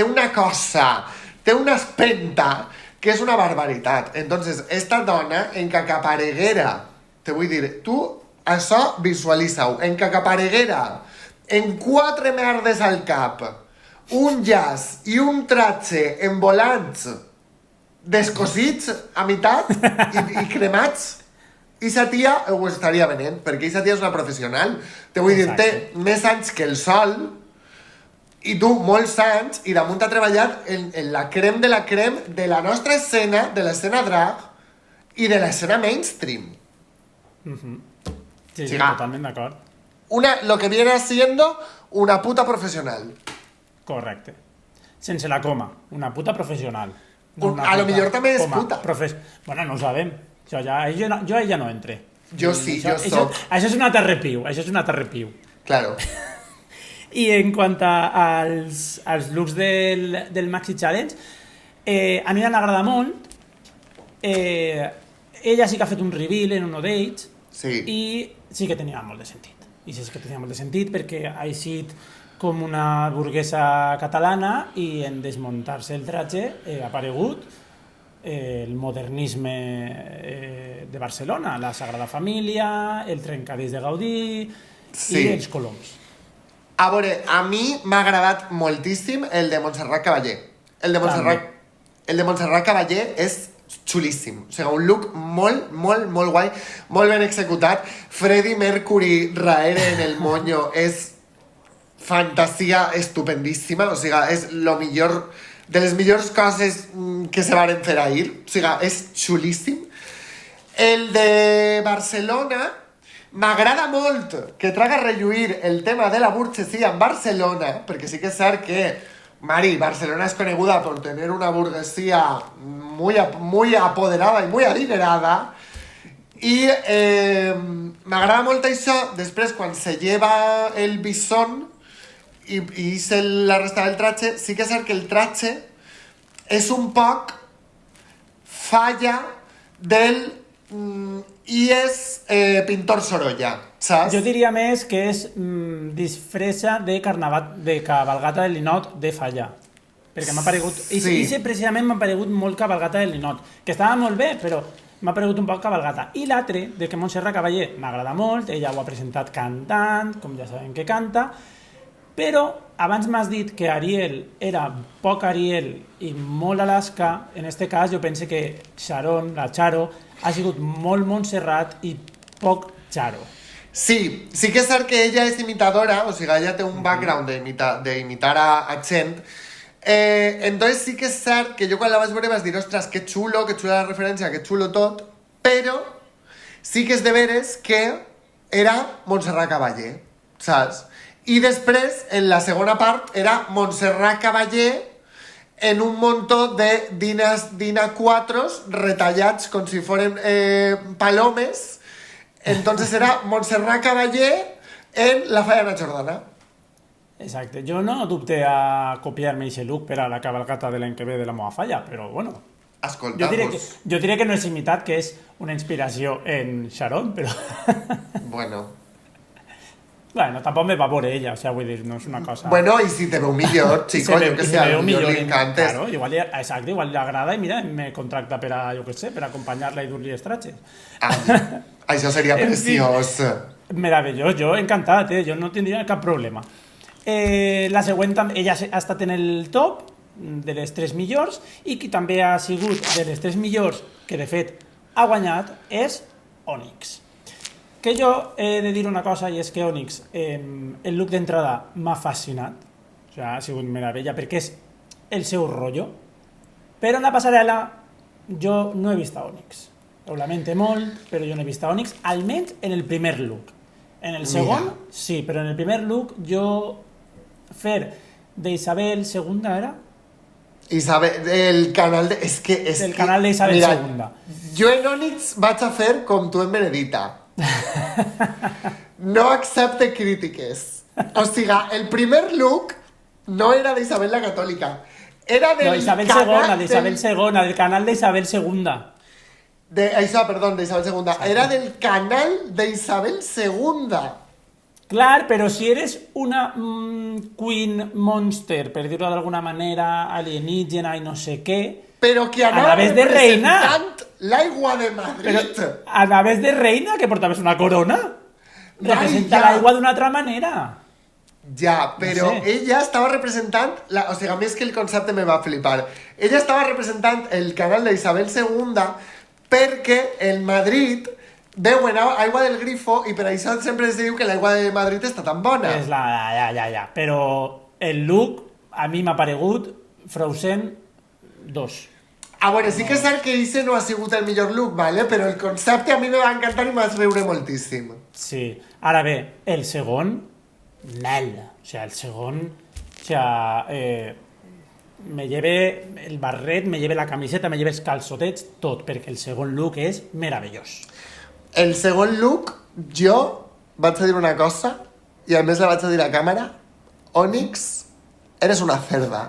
una cosa, té una espenta que és una barbaritat. Entonces, esta dona, en que apareguera, te vull dir, tu això visualitza-ho, en que apareguera en 4 merdes al cap, un llaç i un tratge en volants descosits a meitat i cremats, i sa tia ho estaria venent, perquè sa tia és una professional. Te vull dir, té més anys que el sol, i tu molts anys, i damunt ha treballat en la crem de la crem de la nostra escena, de l'escena drag i de l'escena mainstream. Sí, totalment d'acord. Lo que viene siendo una puta professional. Correcte. Sense la coma. Una puta professional. A lo millor també és puta. Bueno, no ho sabem. Jo ahí ja no entre. Jo sí, jo soc. Això és un altre repiu. Claro. I en quant als looks del Maxi Challenge, a mi m'agrada molt. Ella sí que ha fet un reveal en un d'ells, i sí que tenia molt de sentit. Perquè ha eixit com una burguesa catalana i en desmuntar-se el tratge ha aparegut el modernisme de Barcelona, la Sagrada Família, el trencadís de Gaudí i els coloms. A veure, a mi m'ha agradat moltíssim el de Montserrat Caballé. El de Montserrat Caballé és xulíssim. O sigui, un look molt, molt, molt guai, molt ben executat. Freddie Mercury raere en el moño és fantasia estupendíssima. O sigui, és lo millor, de les millors coses que se varen fer ahir. O sigui, és xulíssim. El de Barcelona m'agrada molt que traga a relluir el tema de la burgesia en Barcelona, perquè sí que és cert que Mari, Barcelona es coneguda por tener una burguesía muy apoderada y muy adinerada. Y m'agrada molt això. Després, quan se lleva el bisón i se la resta del tratge, sí que és cert que el tratge és un poc falla del IES Pintor Sorolla, saps? Jo diria més que és disfressa de cabalgata del ninot de falla. Perquè m'ha paregut... I precisament m'ha paregut molt cabalgata del ninot, que estava molt bé, però m'ha paregut un poc cabalgata. I l'altre, de que Montserrat Caballé m'agrada molt, ella ho ha presentat cantant, com ja sabem que canta, però abans m'has dit que Ariel era poc Ariel i molt Alaska. En aquest cas jo pense que Sharon, la Charo, ha sigut molt Montserrat i poc Charo. Sí que és cert que ella és imitadora, o sigui, ella té un background d'imitar a gent. Entonces sí que és cert que jo quan la vaig veure vaig dir, ostres, que xula la referència, que xulo tot, però sí que és de veres que era Montserrat Caballé, saps? I després, en la segona part, era Montserrat Caballé en un montó de Dina 4s retallats com si foren palomes. Entonces era Montserrat Caballé en La Falla Ana Jordana. Exacte. Jo no dubte a copiar-me aquest look per a la cabalgata de l'any que ve de la meva falla, però bueno. Escolta, jo diré que no és imitat, que és una inspiració en Sharon, però... Bueno. Bueno, tampoc me va veure ella, o sea, vull dir, no és una cosa... Bueno, i si te veu millor, chico, jo que sé, millor li encantes. Claro, exacte, igual li agrada i mira, me contracta per a, jo que sé, per acompanyar-la i dur-li estratges. Això seria preciós. Meravellós, jo encantat, jo no tindria cap problema. La següent, ella ha estat en el top de les 3 millors i qui també ha sigut de les 3 millors, que de fet ha guanyat, és Onyx. Que jo he de dir una cosa, i és que Onyx, el look d'entrada m'ha fascinat, o sigui, ha sigut meravella, perquè és el seu rotllo, però en la passarel·la jo no he vist a Onyx. Ho lamento molt, però jo no he vist a Onyx, almenys en el primer look. En el segon, sí, però en el primer look jo fer d'Isabel II era... Isabel, el canal de... És que... El canal d'Isabel II. Jo en Onyx vaig a fer com tu en Benedita. No accepte crítiques. O sigui, el primer look no era d'Isabel la Catòlica. Era del Isabel II, d'Isabel II, del canal d'Isabel II. Això, perdó, d'Isabel II. Era del canal d'Isabel II. Clar, però si eres una queen monster, per dir-ho d'alguna manera, alienígena i no sé què... Però que anava representant l'aigua de Madrid. Però anaves de reina, que portaves una corona. Representa l'aigua d'una altra manera. Ja, però no sé. Ella estava representant... O sigui, a mi és que el concepte me va flipar. Ella estava representant el canal d'Isabel II perquè el Madrid... beuen aigua del grifo i per això sempre es diu que l'aigua de Madrid està tan bona. Ja. Però el look a mi m'ha paregut Frozen 2. Bueno, sí que és cert que ese no ha sigut el millor look, ¿vale? Però el concepte a mi me va encantar i m'has riure moltíssim. Sí. Ara bé, el segon, Nel. O sigui, el segon... O sigui, me lleve el barret, me lleve la camiseta, me lleve els calçotets, tot, perquè el segon look és meravellós. El segon look, jo vaig a dir una cosa, i a més la vaig a dir a càmera, Onyx, eres una cerda.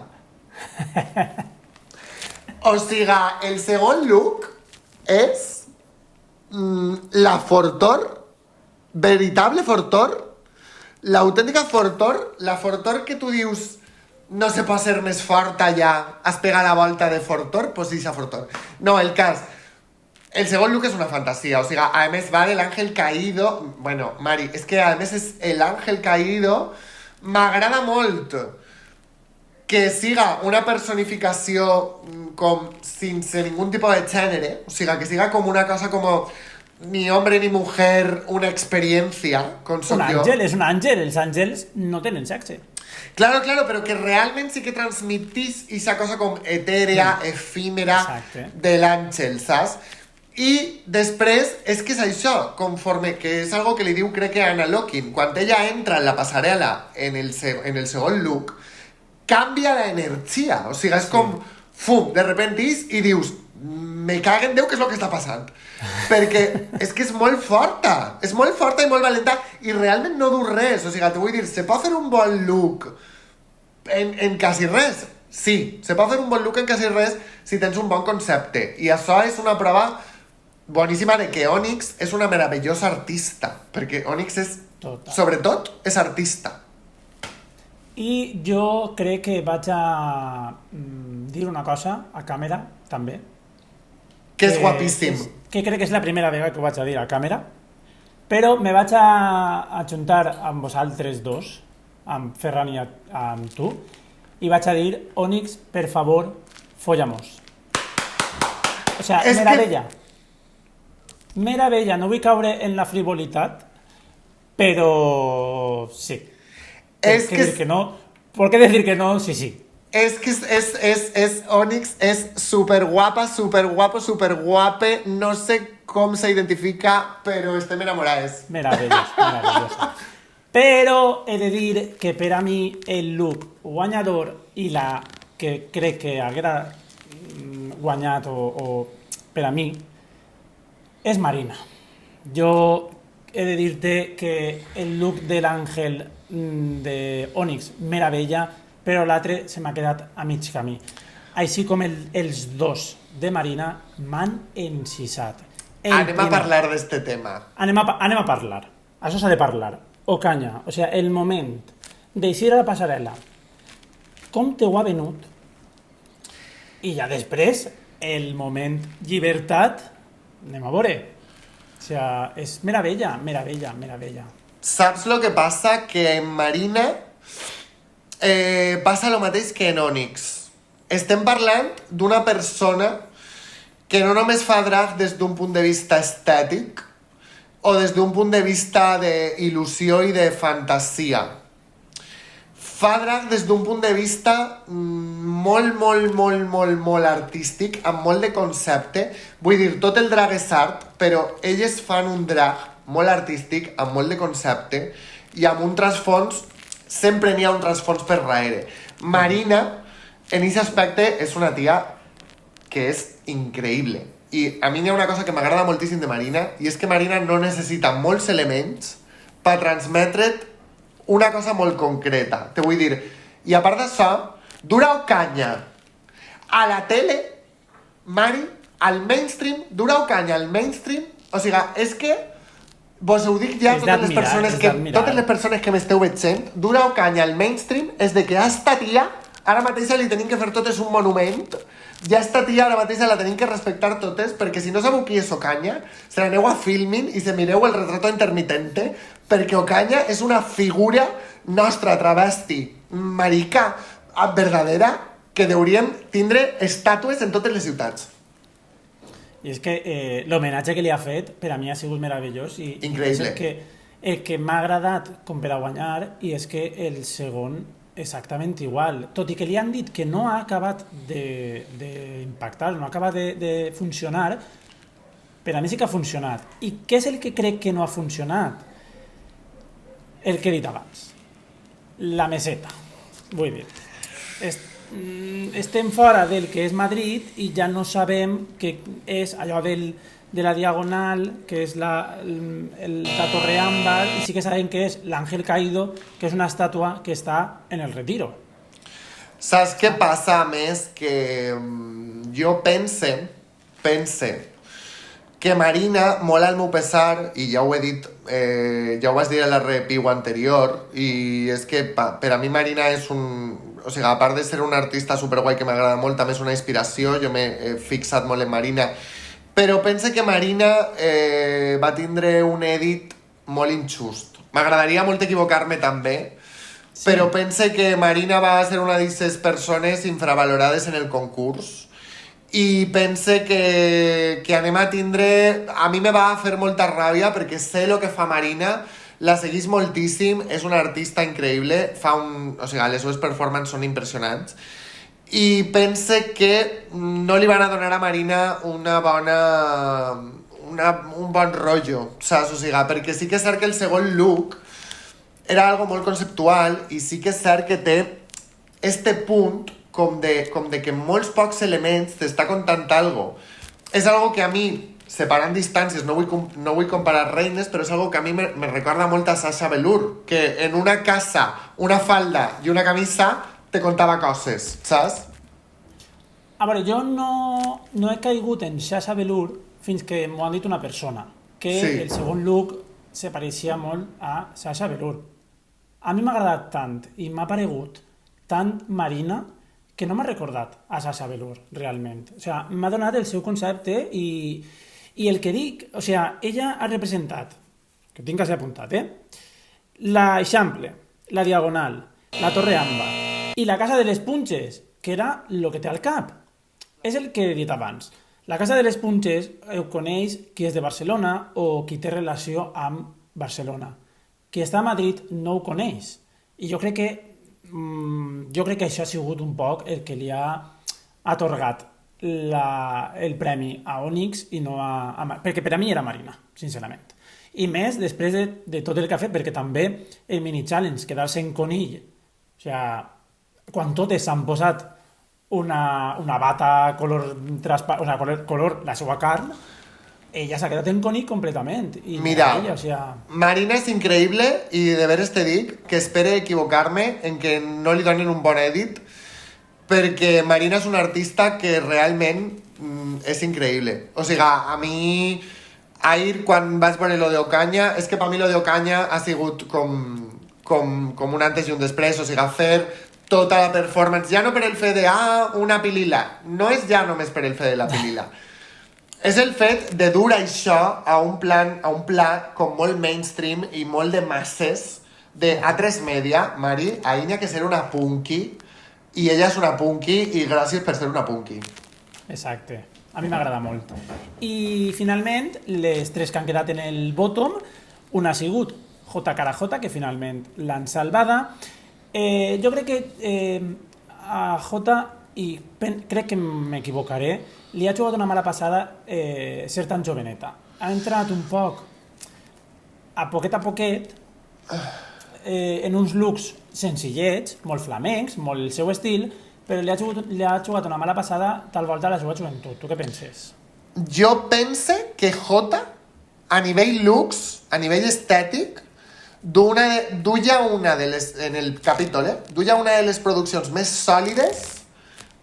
O sigui, el segon look és la Fortor, veritable Fortor, l'autèntica Fortor, la Fortor que tu dius no se pot ser més forta ja, has pegat la volta de Fortor, pues sí, esa Fortor. No, el cas... El segon look és una fantasia, o sigui, a més va de l'àngel caído... Bueno, Mari, és que a més és l'àngel caído... M'agrada molt que siga una personificació com sense ningún tipo de gènere, o sigui, que siga com una cosa com ni hombre ni mujer, una experiència, com soc jo. Un àngel, és un àngel, els àngels no tenen sexe. Claro, però que realment sí que transmitís aquesta cosa com etèrea, efímera de l'àngel, saps? I després, és que és això, conforme, que és algo que li diu, crec que a Anna Lokin, quan ella entra en la passarel·la en el segon look, canvia l'energia, o sigui, és com, fum, de repentís, i dius, me caguen Déu, què és el que està passant? Perquè és que és molt forta i molt valenta, i realment no du res, o sigui, te vull dir, se pot fer un bon look en quasi res? Sí, se pot fer un bon look en quasi res si tens un bon concepte, i això és una prova boníssima de que Onyx és una meravellosa artista, perquè Onyx és, sobretot, és artista. I jo crec que vaig a dir una cosa a càmera, també. Que és guapíssim. Que crec que és la primera vegada que ho vaig a dir a càmera, però me vaig a ajuntar amb vosaltres dos, amb Ferran i amb tu, i vaig a dir, Onyx, per favor, follamos. O sigui, meravella. Meravella, no vull caure en la frivolitat, però sí. Es que decir que no. ¿Por qué decir que no? Sí, sí. Es que es Onyx, es súper guapa, súper guapo, súper guape. No sé cómo se identifica, pero estem enamorades. Meravellosa. Però he de dir que per a mi el look guanyador i la que crec que haguera guanyat o per a mi és Marina. Jo he de dir-te que el look de l'àngel de Onyx meravella, però l'altre se m'ha quedat a mig camí. així com els dos de Marina, m'han encisat. Anem a parlar d'este tema. Anem a parlar. Això s'ha de parlar. Ocaña, o sigui, el moment d'eixir a la passarel·la, com te ho ha venut, i ja després, el moment llibertat, anem a veure. O sigui, és meravella. Saps lo que passa? Que en Marina passa lo mateix que en Onyx. Estem parlant d'una persona que no només fa drag des d'un punt de vista estètic o des d'un punt de vista d'il·lusió i de fantasia. Fa drag des d'un punt de vista molt artístic, amb molt de concepte. Vull dir, tot el drag és art, però elles fan un drag molt artístic, amb molt de concepte, i amb un trasfons, sempre n'hi ha un trasfons per darrere. Marina, en aquest aspecte, és una tia que és increïble. I a mi hi ha una cosa que m'agrada moltíssim de Marina, i és que Marina no necessita molts elements per transmetre't una cosa molt concreta. Te vull dir, i a part d'això, dura canya a la tele, Mari, al mainstream, dura canya al mainstream, o sigui, és que vos ho dic ja totes les persones que m'esteu veient, dura canya al mainstream és de que a esta tia ara mateix li tenim que fer totes un monument, ja esta tia ara mateix la tenim que respectar totes, perquè si no sabeu qui és Ocaña, se l'aneu a Filmin i se mireu el retrato intermitente, perquè Ocaña és una figura nostra, travesti, marica, verdadera, que hauríem tindre estàtues en totes les ciutats. I és que l'homenatge que li ha fet per a mi ha sigut meravellós i increïble. El que m'ha agradat com per a guanyar, i és que el segon exactament igual, tot i que li han dit que no ha acabat d'impactar, no ha acabat de funcionar, per a mi sí que ha funcionat. I què és el que crec que no ha funcionat? El que he dit abans, la meseta. Vull dir, estem fora del que és Madrid i ja no sabem què és allò de la Diagonal, que és la Torre Àmbar, i sí que sabem que és l'Àngel Caído, que és una estàtua que està en el Retiro. Saps què passa, a més? Que jo pense que Marina, molt al meu pesar, i ja ho he dit, ja ho vaig dir a la repiu anterior, i és que per a mi Marina és o sigui, a part de ser una artista superguai que m'agrada molt, també és una inspiració, jo m'he fixat molt en Marina, però pense que Marina va tindre un edit molt injust. M'agradaria molt equivocar-me també, sí. Però pense que Marina va ser una d'aquestes persones infravalorades en el concurs i pense que anem a tindre... A mi me va fer molta ràbia perquè sé el que fa Marina, la seguís moltíssim, és una artista increïble, o sigui, les seves performances són impressionants, i pense que no li van a donar a Marina un bon rotllo, saps? O sigui, perquè sí que és cert que el segon look era algo molt conceptual i sí que és cert que té este punt com de que molts pocs elements t'està contant algo. És algo que a mi, separant distàncies, no vull comparar reines, però és algo que a mi me recorda molt a Sasha Velour, que en una casa, una falda i una camisa te contava coses, saps? A veure, jo no he caigut en Sasha Velour fins que m'ho han dit una persona, que sí. El segon look se pareixia molt a Sasha Velour. A mi m'ha agradat tant i m'ha paregut tant Marina que no m'ha recordat a Sasha Velour, realment. O sigui, m'ha donat el seu concepte i el que dic, o sigui, ella ha representat, que ho tinc quasi apuntat, l'Eixample, la Diagonal, la Torre Àmbar i la Casa de les Punxes, que era el que té al cap. És el que he dit abans. La Casa de les Punxes ho coneix qui és de Barcelona o qui té relació amb Barcelona. Qui està a Madrid no ho coneix. I jo crec que això ha sigut un poc el que li ha atorgat el premi a Onyx i no perquè per a mi era Marina, sincerament. I més després de tot el que ha fet, perquè també el mini challenge, quedar-se en conill, o sigui, quan totes s'han posat una bata color la seva carn, ella s'ha quedat en conill completament. I mira, ella, Marina és increïble i de veres te dic que espere equivocar-me en que no li donen un bon edit, perquè Marina és una artista que realment és increïble. O sigui, a mi, ahir quan vaig veure lo de Ocaña, és que per mi lo de Ocaña ha sigut com un antes i un després, o sigui, fer tota la performance, ja no per el fet de, una pilila, no és ja només per el fet de la pilila, és el fet de dur això a un pla com molt mainstream i molt de masses, de A3 Media. Mari, ahir n'hi ha que ser una punky, i ella és una punky, i gràcies per ser una punky. Exacte. A mi m'agrada molt. I finalment, les tres que han quedat en el bottom, una ha sigut J. J, que finalment l'han salvada. Jo crec que a J, i crec que m'equivocaré, li ha jugat una mala passada ser tan joveneta. Ha entrat un poc, a poquet, en uns looks senzillets, molt flamencs, molt el seu estil, però li ha jugat una mala passada tal volta a la seva joventut. Tu què penses? Jo pense que J, a nivell looks, a nivell estètic, duia una de les, en el capítol, duia una de les produccions més sòlides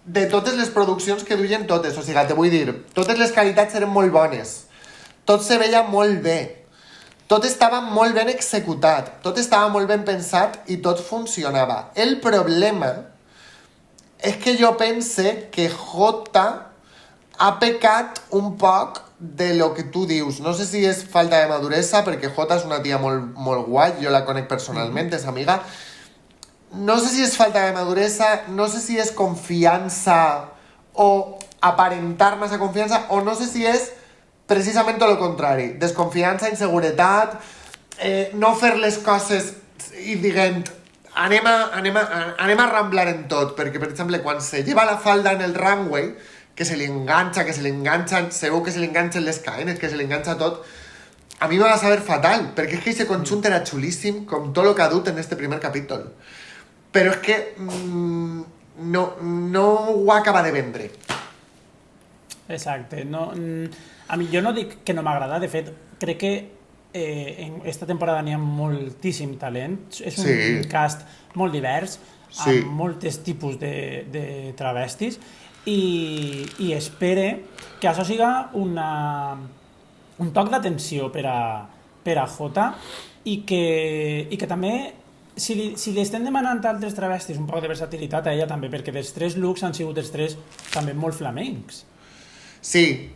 de totes les produccions que duien totes. O sigui, te vull dir, totes les qualitats eren molt bones, tot se veia molt bé, tot estava molt ben executat, tot estava molt ben pensat i tot funcionava. El problema és que jo pense que J ha pecat un poc de lo que tu dius. No sé si és falta de maduresa, perquè J és una tia molt, molt guai, jo la conec personalment, és amiga. No sé si és falta de maduresa, no sé si és confiança o aparentar massa confiança, o no sé si és precisament tot el contrari. Desconfiança, inseguretat, no fer les coses i diguent anem a ramblar en tot, perquè per exemple quan se lleva la falda en el runway, que se li enganxa, segur que se li enganxen les cadenes, que se li enganxa tot, a mi me va saber fatal, perquè és que aquest conjunt era xulíssim, com tot el que ha dut en este primer capítol. Però és que no ho acaba de vendre. Exacte. No, a mi, jo no dic que no m'agrada, de fet, crec que en esta temporada n'hi ha moltíssim talent, és un cast molt divers, amb molts tipus de travestis, i espere que això siga un toc d'atenció per a J, i que també, si li estem demanant a altres travestis un poc de versatilitat a ella també, perquè dels tres looks han sigut els tres també molt flamencs. Sí,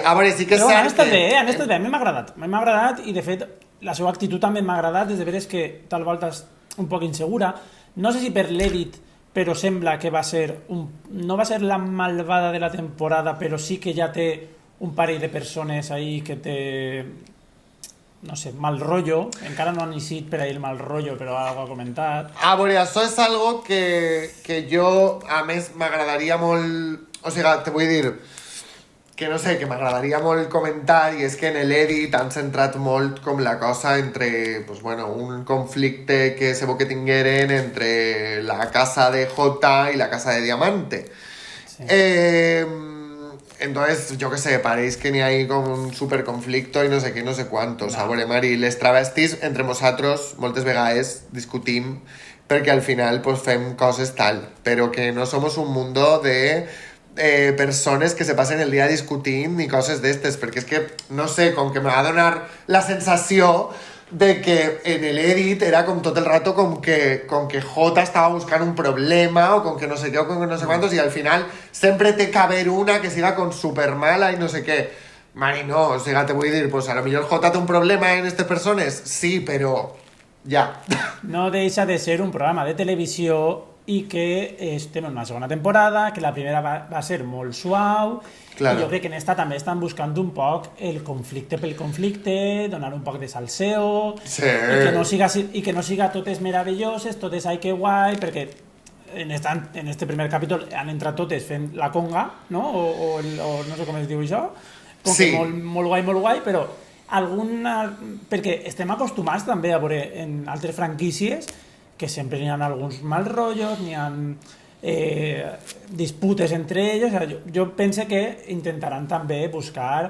a veure, sí que és cert que... Han estat bé, a mi m'ha agradat, i de fet la seva actitud també m'ha agradat, és de veres que tal volta és un poc insegura, no sé si per l'edit, però sembla que no va ser la malvada de la temporada, però sí que ja té un parell de persones ahí que té, no sé, mal rotllo, encara no han eixit per ahí el mal rotllo, però algo ha comentat. A veure, això és algo que jo, a més, m'agradaria molt... O sigui, te vull dir que no sé, que m'agradaria molt comentar, i és que en l'edit han centrat molt com la cosa entre, pues bueno, un conflicte que se veu que tingueren entre la casa de J i la casa de Diamante. Sí. Entonces, jo que sé, pareix que n'hi ha com un superconflicto i no sé què, no sé quantos. No. A veure, Mari, les travestis, entre nosaltres, moltes vegades discutim perquè al final pues, fem coses tal, però que no somos un mundo de persones que se passen el dia discutint i coses d'estes, perquè és que, no sé, com que me va donar la sensació de que en l'edit era com tot el rato com que J estava buscant un problema o com que no sé què o com que no sé quantos, i al final sempre té que haver una que siga com supermala i no sé què. Mari, no, o sigui, te vull dir, pues a lo millor J té un problema en aquestes persones, sí, però ja. No deixa de ser un programa de televisió i que estem en una segona temporada, que la primera va ser molt suau, claro. I jo crec que en esta també estan buscant un poc el conflicte pel conflicte, donar un poc de salseo, sí. i que no siga totes meravelloses, totes ai que guai, perquè en este primer capítol han entrat totes fent la conga, no? O no sé com es diu això, com sí. Que molt guai, però perquè estem acostumats també a veure en altres franquícies que sempre n'hi ha alguns mal rotllos, n'hi ha disputes entre ells. Jo penso que intentaran també buscar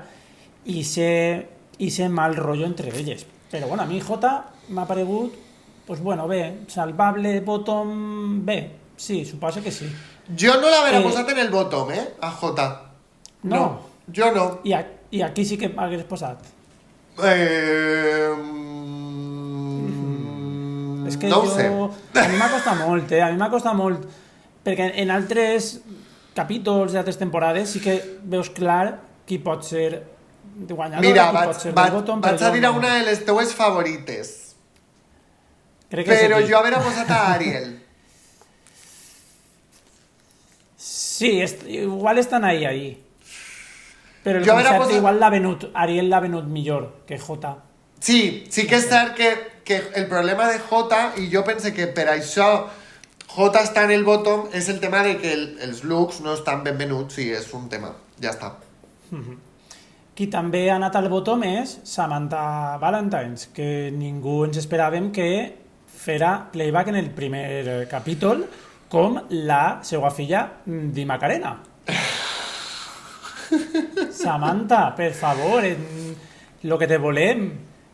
ese mal rotllo entre elles. Però bueno, a mi J m'ha paregut, pues bueno, bé, salvable, bottom, bé, Sí, suposo que sí. Jo no l'haguera posat en el bottom, a Jota. No. Jo no. I aquí sí que hagués posat. És que No ho sé. A mi m'ha costat molt, a mi m'ha costat molt, perquè en altres capítols d'altres temporades sí que veus clar qui pot ser guanyador, Mira, qui pot ser del bottom, vaig a dir a una de les teues favorites. Crec que Però és aquí. jo haguera posat a Ariel. Sí, igual estan ahí. Però el Jo haguera concepte posat- igual l'ha venut, Ariel l'ha venut millor que Jota. Sí que és cert que el problema de Jota, i jo pense que per això Jota està en el bottom, és el tema de que els looks no estan ben venuts, sí, és un tema, ja està. Qui també ha anat al bottom és Samantha Valentines, que ningú ens esperàvem que fera playback en el primer capítol com la seva filla Di Macarena. Samantha, per favor, lo que te volem,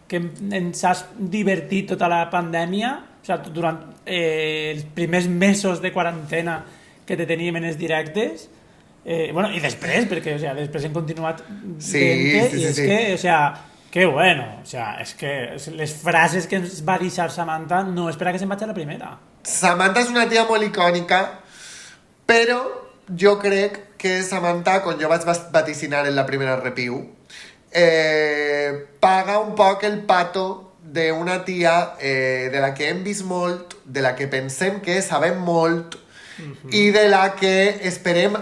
que ens has divertit tota la pandèmia, o sigui, durant els primers mesos de quarantena que te teníem en els directes, bueno, i després, perquè o sea, després hem continuat Sí, veient-te, sí, i és sí. que, o sea, que bueno, o sea, és que les frases que ens va deixar Samantha no és per a que se'n vagi a la primera. Samantha és una tia molt icònica, però jo crec que Samantha, quan jo vaig vaticinar en la primera review, paga un poc el pato d'una tia de la que hem vist molt, de la que pensem que sabem molt, i de la que esperem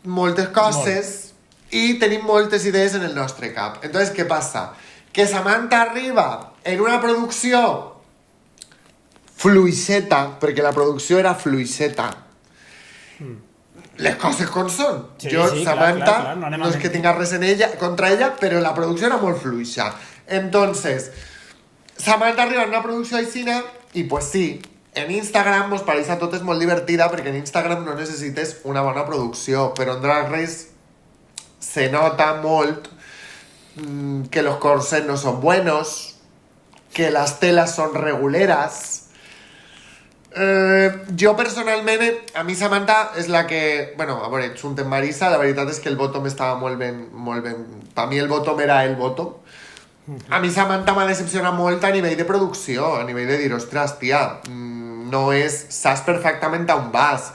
moltes coses i tenim moltes idees en el nostre cap. Entonces, què passa? Que Samantha arriba en una producció fluixeta, perquè la producció era fluixeta. Les coses com són. Sí, Jo, sí, Samantha, clar, no anem a no és que mentir. tinga res en ella, contra ella, però la producció era molt fluixa. Entonces, Samantha arriba en una producció aixina i pues sí, en Instagram mos pareix a totes molt divertida perquè en Instagram no necessites una bona producció, però en Drag Race se nota molt que los corsets no son buenos, que las telas son reguleras. Jo personalment, a mi Samantha és la que... Bueno, a veure, junt amb Marisa, la veritat és que el bottom estava molt ben... Per mi el bottom era el bottom. A mi Samantha m'ha decepcionat molt a nivell de producció, a nivell de dir, ostres, tia, no és... Saps perfectament on vas.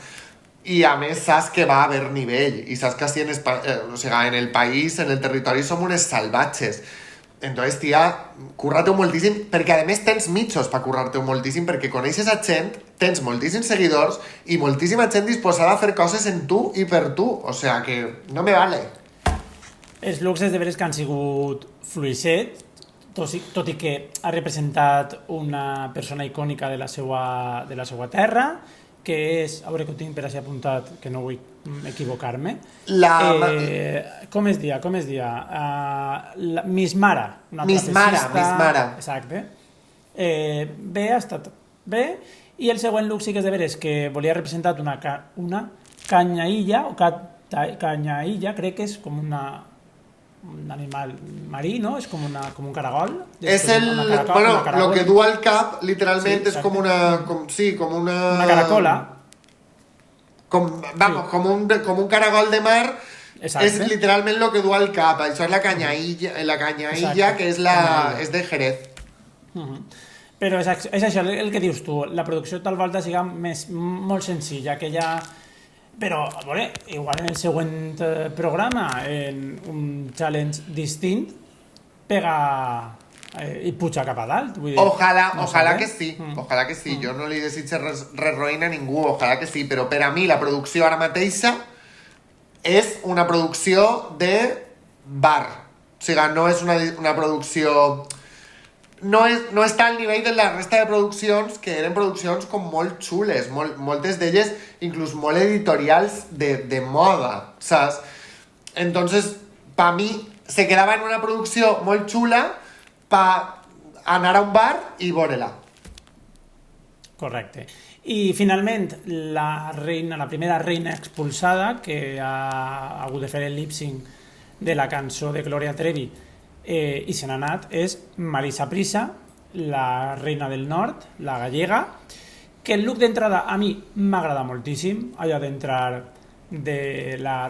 I a més saps que va a haver nivell. I saps que així o sigui, en el país, en el territori, som unes salvatges. Entonces, tia, curra-te-ho moltíssim, perquè a més tens mitjos per currar-te-ho moltíssim, perquè coneixes a gent, tens moltíssims seguidors i moltíssima gent disposada a fer coses en tu i per tu. O sea que no me vale. Els looks és de veres que han sigut fluixet, tot i que ha representat una persona icònica de la seva terra, que és, a veure que ho tinc per així apuntat, que no vull equivocar-me. Com es dia? Miss Mara. Miss Mara. Exacte. Bé, ha estat bé. I el següent look sí que és de veres que volia representar una canyaïlla, canyaïlla, crec que és com un animal marí, no? És com un caragol. És lo que du al cap, literalment, és com una... Com una... Una caracola. Com un caragol de mar. Exacte. És literalment lo que du al cap. Això és la canyaïlla, que és de Jerez. Però és això el que dius tu, la producció tal volta siga molt senzilla, que ja... Però, a veure, igual en el següent programa, en un challenge distint, pega i puja cap a dalt. Vull dir, Ojalà que sí, ojalà que sí. Jo no li desitjo res roïn a ningú, ojalà que sí, però per a mi la producció ara mateixa és una producció de bar. O sigui, no és una producció... No està al nivell de la resta de produccions, que eren produccions com molt xules, moltes d'elles inclús molt editorials de moda, saps? Entonces, per mi, se quedava en una producció molt xula per anar a un bar i veure-la. Correcte. I finalment, la primera reina expulsada, que ha hagut de fer el lip-sync de la cançó de Gloria Trevi, i se n'ha anat, és Marisa Prisa, la reina del nord, la gallega, que el look d'entrada a mi m'agrada moltíssim, allò d'entrar de la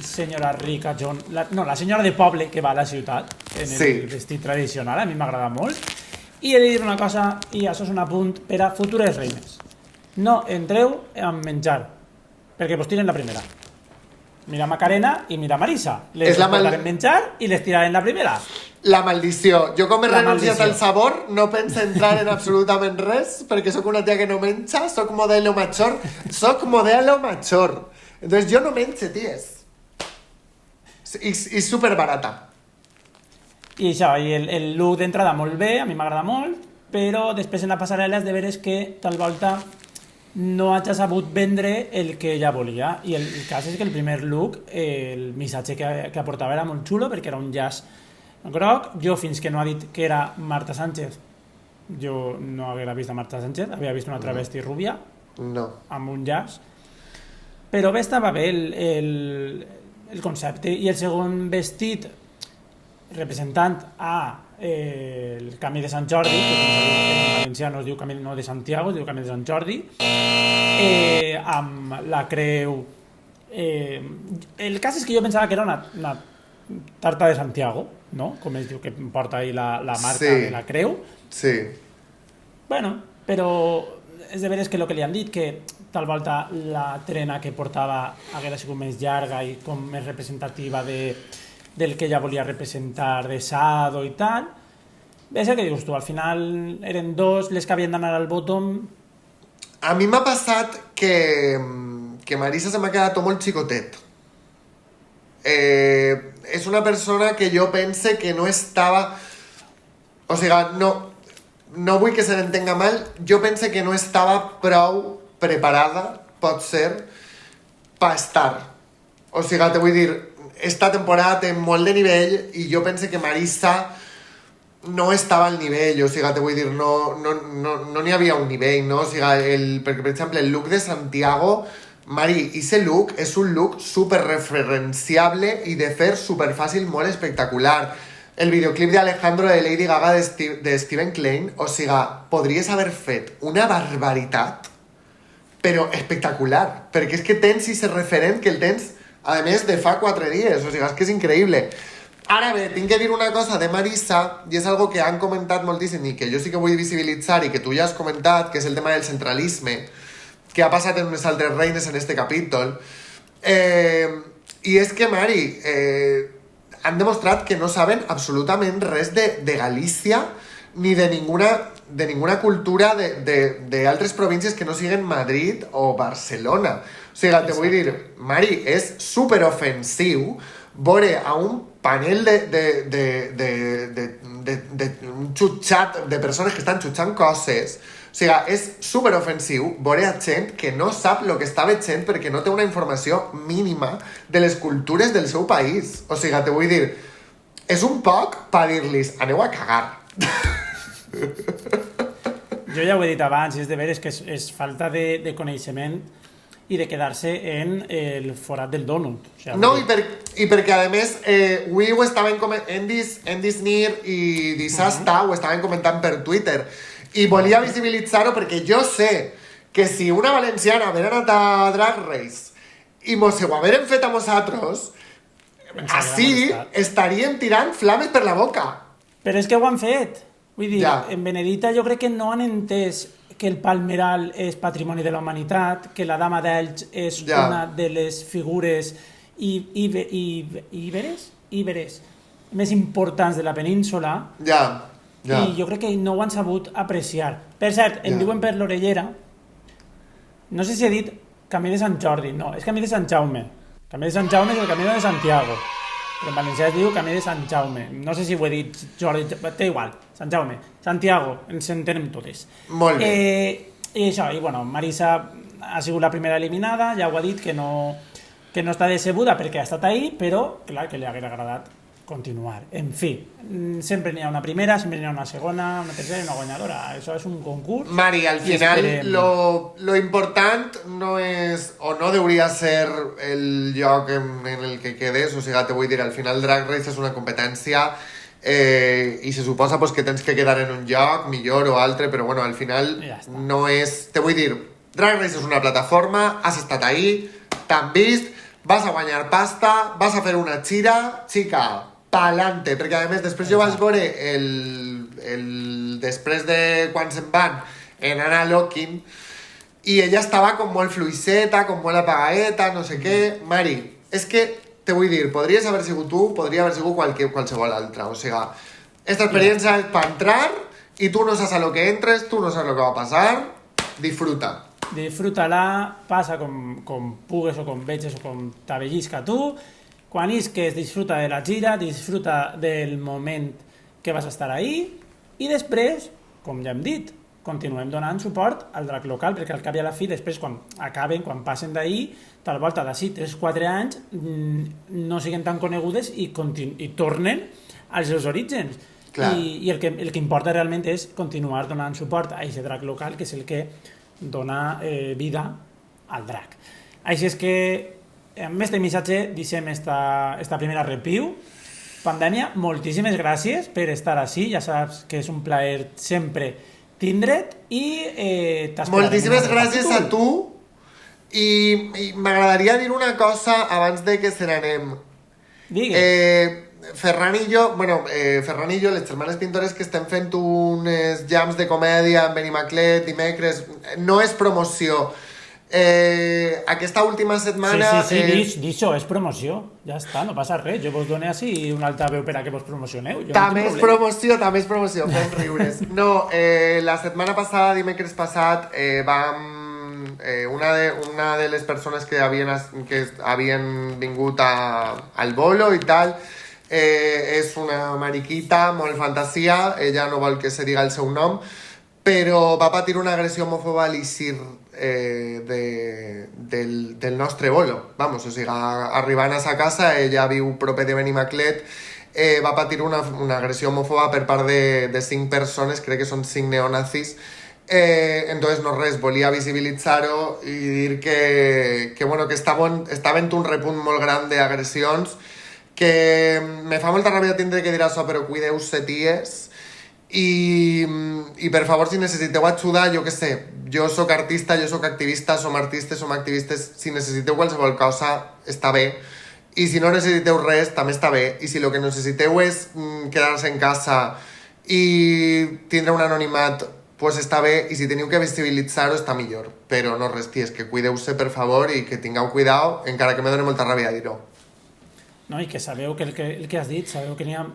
senyora rica la senyora de poble que va a la ciutat en el vestit tradicional, a mi m'agrada molt. I he de dir una cosa, i això és un apunt per a futures reines: no entreu amb menjar, perquè vos tiren la primera. Mira Macarena i mira Marisa, les portarem menjar i les tirarem la primera. La maldició. Jo com he renunciat al sabor no penso entrar en absolutament res perquè sóc una tia que no menja, sóc modelo major. Entonces jo no menjo, ties. I superbarata. I això, i el look d'entrada molt bé, a mi m'agrada molt, però després en la passarel·la has de veure que tal volta no hagi sabut vendre el que ella volia. I el cas és que el primer look, el missatge que aportava era molt xulo, perquè era un jazz groc. Jo, fins que no ha dit que era Marta Sánchez, jo no haguera vist a Marta Sánchez, havia vist una travesti rubia amb un jazz. Però bé, estava bé el concepte. I el segon vestit, representant el Camí de Sant Jordi, que en valencià no es diu Camí de Santiago, es diu Camí de Sant Jordi, amb la creu. El cas és que jo pensava que era una tarta de Santiago, no? Com es diu, que porta ahí la marca de la creu. Sí. Bueno, però és de veres que el que li han dit, que tal volta la trena que portava haguera sigut més llarga i com més representativa del que ella volia representar, de Sado i tal. És el que dius tu, al final eren dos les que havien d'anar al bottom. A mi m'ha passat que Marisa se m'ha quedat molt xicotet. És una persona que jo pense que no estava... O sigui, no vull que se n'entenga mal, jo pense que no estava prou preparada, pot ser, per estar. O sigui, te vull dir, esta temporada té molt de nivell i jo pense que Marisa no estava al nivell, o sigui, te vull dir, no n'hi havia un nivell, no? O sigui, perquè, per exemple, el look de Santiago, Mari, ese look és un look super referenciable i de fer super fàcil, molt espectacular. El videoclip d'Alejandro de Lady Gaga de Steven Klein, o sigui, podries haver fet una barbaritat, però espectacular, perquè és que tens ese referent que el tens, a més, de fa 4 dies, o sigui, és que és increïble. Ara bé, tinc que dir una cosa de Marisa, i és algo que han comentat moltíssim i que jo sí que vull visibilitzar i que tu ja has comentat, que és el tema del centralisme, que ha passat en unes altres reines en este capítol. I és que, Mari, han demostrat que no saben absolutament res de Galícia ni de ninguna cultura d'altres províncies que no siguen Madrid o Barcelona. O sigui, te vull dir, Mari, és superofensiu veure a un panel un xutxat de persones que estan xutxant coses. O sigui, és superofensiu veure a gent que no sap el que està veient perquè no té una informació mínima de les cultures del seu país. O sigui, te vull dir, és un poc per dir-los, aneu a cagar. Jo ja ho he dit abans, és de veres que és falta de coneixement i de quedar-se en el forat del dònut. O sigui, no, i perquè a més avui ho estaven Endis Nir i Dissasta ho estaven comentant per Twitter i volia visibilitzar-ho perquè jo sé que si una valenciana haguera anat a Drag Race i mos ho hagueren fet a nosaltres, així estaríem tirant flames per la boca. Però és que ho han fet. Vull dir, en Benedita jo crec que no han entès que el Palmeral és patrimoni de la humanitat, que la Dama d'Elx és una de les figures íberes més importants de la península. I jo crec que no ho han sabut apreciar. Per cert, em diuen per l'orellera, no sé si he dit Camí de Sant Jordi, no, és Camí de Sant Jaume. Camí de Sant Jaume és el Camí de Santiago, però en valencià es diu Camí de Sant Jaume. No sé si ho he dit Jordi, té igual, Sant Jaume, Santiago, ens entenem totes. Molt bé. I això, i bueno, Marisa ha sigut la primera eliminada, ja ho ha dit que no està decebuda perquè ha estat ahí, però clar que li hauria agradat continuar. En fi, sempre n'hi ha una primera, sempre n'hi ha una segona, una tercera i una guanyadora. Això és un concurs. Mari, al final lo important no és, o no hauria ser el lloc en el que quedes, o sigui, te vull dir, al final Drag Race és una competència i se suposa pues, que tens que quedar en un lloc millor o altre, però bueno, al final no és... Te vull dir, Drag Race és una plataforma, has estat ahí, t'han vist, vas a guanyar pasta, vas a fer una gira, xica, pa'lante, perquè a més després jo vaig veure després de quan se'n van en Anna Locking i ella estava com molt fluixeta, com molt apagaeta, no sé què. Mari, és que te vull dir, podries haver sigut tu, podria haver sigut qualsevol altra. O sigui, esta experiència és per entrar i tu no saps a lo que entres, tu no saps lo que va passar, disfruta. Disfruta-la, passa com pugues o com veges o com t'avellisca tu. Quan isques, disfruta de la gira, disfruta del moment que vas estar ahí i després, com ja hem dit, continuem donant suport al drac local, perquè al cap i a la fi, després, quan acaben, quan passen d'ahir, tal volta d'ací 3-4 anys, no siguen tan conegudes i tornen als seus orígens. I el que importa realment és continuar donant suport a aquest drac local, que és el que dona vida al drac. Així és que, amb aquest missatge, deixem esta primera review. Pandèmia, moltíssimes gràcies per estar així. Ja saps que és un plaer sempre tindre't i t'esperarem. Moltíssimes gràcies a tu i m'agradaria dir una cosa abans de que se n'anem. Digues. Ferran i jo, les germanes pintores que estem fent unes jams de comèdia amb Benimaclet dimecres, no és promoció. Aquesta última setmana... Sí, d'això, és promoció. Ja està, no passa res. Jo vos dono així una altra veu per a que vos promocioneu. També és promoció, fem riures. No, la setmana passada, dimecres passat, una de les persones que havien vingut al bolo i tal, és una mariquita, molt fantasia, ella no vol que se diga el seu nom, però va patir una agressió homòfoba a l'Isir del nostre bolo. Vamos, o sigui, arribant a sa casa, ella viu proper de Benimaclet, va patir una agressió homòfoba per part de 5 persones, crec que són 5 neonazis. Entonces, no res, volia visibilitzar-ho i dir que està havent un repunt molt gran d'agressions, que me fa molta ràbia tindre que dir això, però cuideu-se, ties. I per favor, si necessiteu ajuda, jo què sé, jo sóc artista, jo sóc activista, som artistes, som activistes, si necessiteu qualsevol cosa, està bé, i si no necessiteu res, també està bé, i si el que necessiteu és quedar-se en casa i tindre un anonimat, pues està bé, i si teniu que visibilitzar-ho està millor, però no res, ties, que cuideu-se per favor i que tingueu cuidao, encara que me doni molta ràbia dir-ho. No, i que sabeu que el que has dit, sabeu que n'hi ha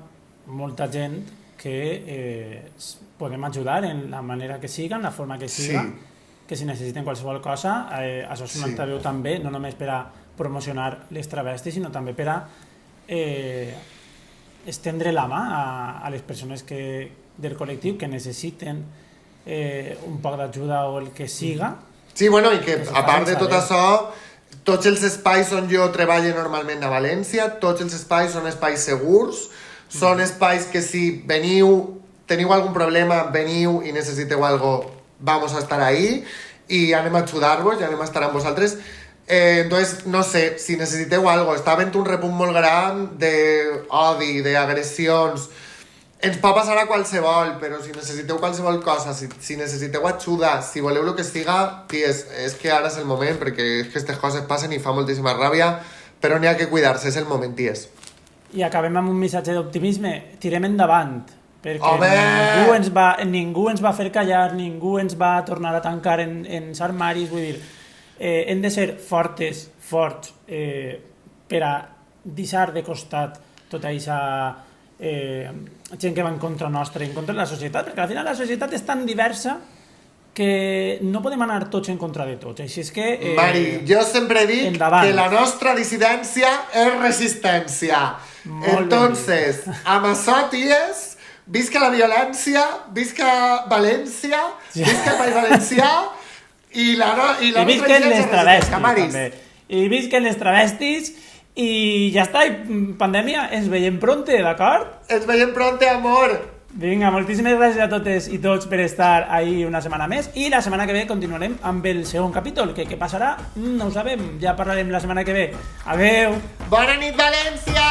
molta gent que podem ajudar en la manera que siga, en la forma que siga, que si necessiten qualsevol cosa, això és una altra veu també, no només per a promocionar les travestis, sinó també per a estendre la mà a les persones del col·lectiu que necessiten un poc d'ajuda o el que siga. Sí, bueno, i que a part de tot això, tots els espais on jo treballo normalment a València, tots els espais són espais segurs, són espais que si teniu algun problema, veniu i necessiteu algo, vamos a estar ahí i anem a ajudar-vos i anem a estar amb vosaltres. Entonces, no sé, si necessiteu algo, està havent un repunt molt gran d'odi, d'agressions, ens pot passar a qualsevol, però si necessiteu qualsevol cosa, si necessiteu ajuda, si voleu el que siga, ties, és que ara és el moment, perquè és que aquestes coses passen i fa moltíssima ràbia, però n'hi ha que cuidar-se, és el moment, ties. I acabem amb un missatge d'optimisme. Tirem endavant, perquè ningú ens va fer callar, ningú ens va tornar a tancar en els armaris. Vull dir, hem de ser forts per a deixar de costat tota aquesta gent que va en contra nostra, en contra de la societat, perquè al final la societat és tan diversa que no podem anar tots en contra de tots. Així és que... Mari, jo sempre dic endavant. Que la nostra dissidència és resistència. Entonces, amb això, ties, visca la violència, visca València, visca el País Valencià i visquen les travestis, i visquen les travestis i ja està, pandèmia, ens veiem pronte, d'acord? Ens veiem pronte, amor! Vinga, moltíssimes gràcies a totes i tots per estar ahí una setmana més i la setmana que ve continuarem amb el segon capítol, que què passarà? No ho sabem, ja parlarem la setmana que ve. Adeu! Bona nit, València!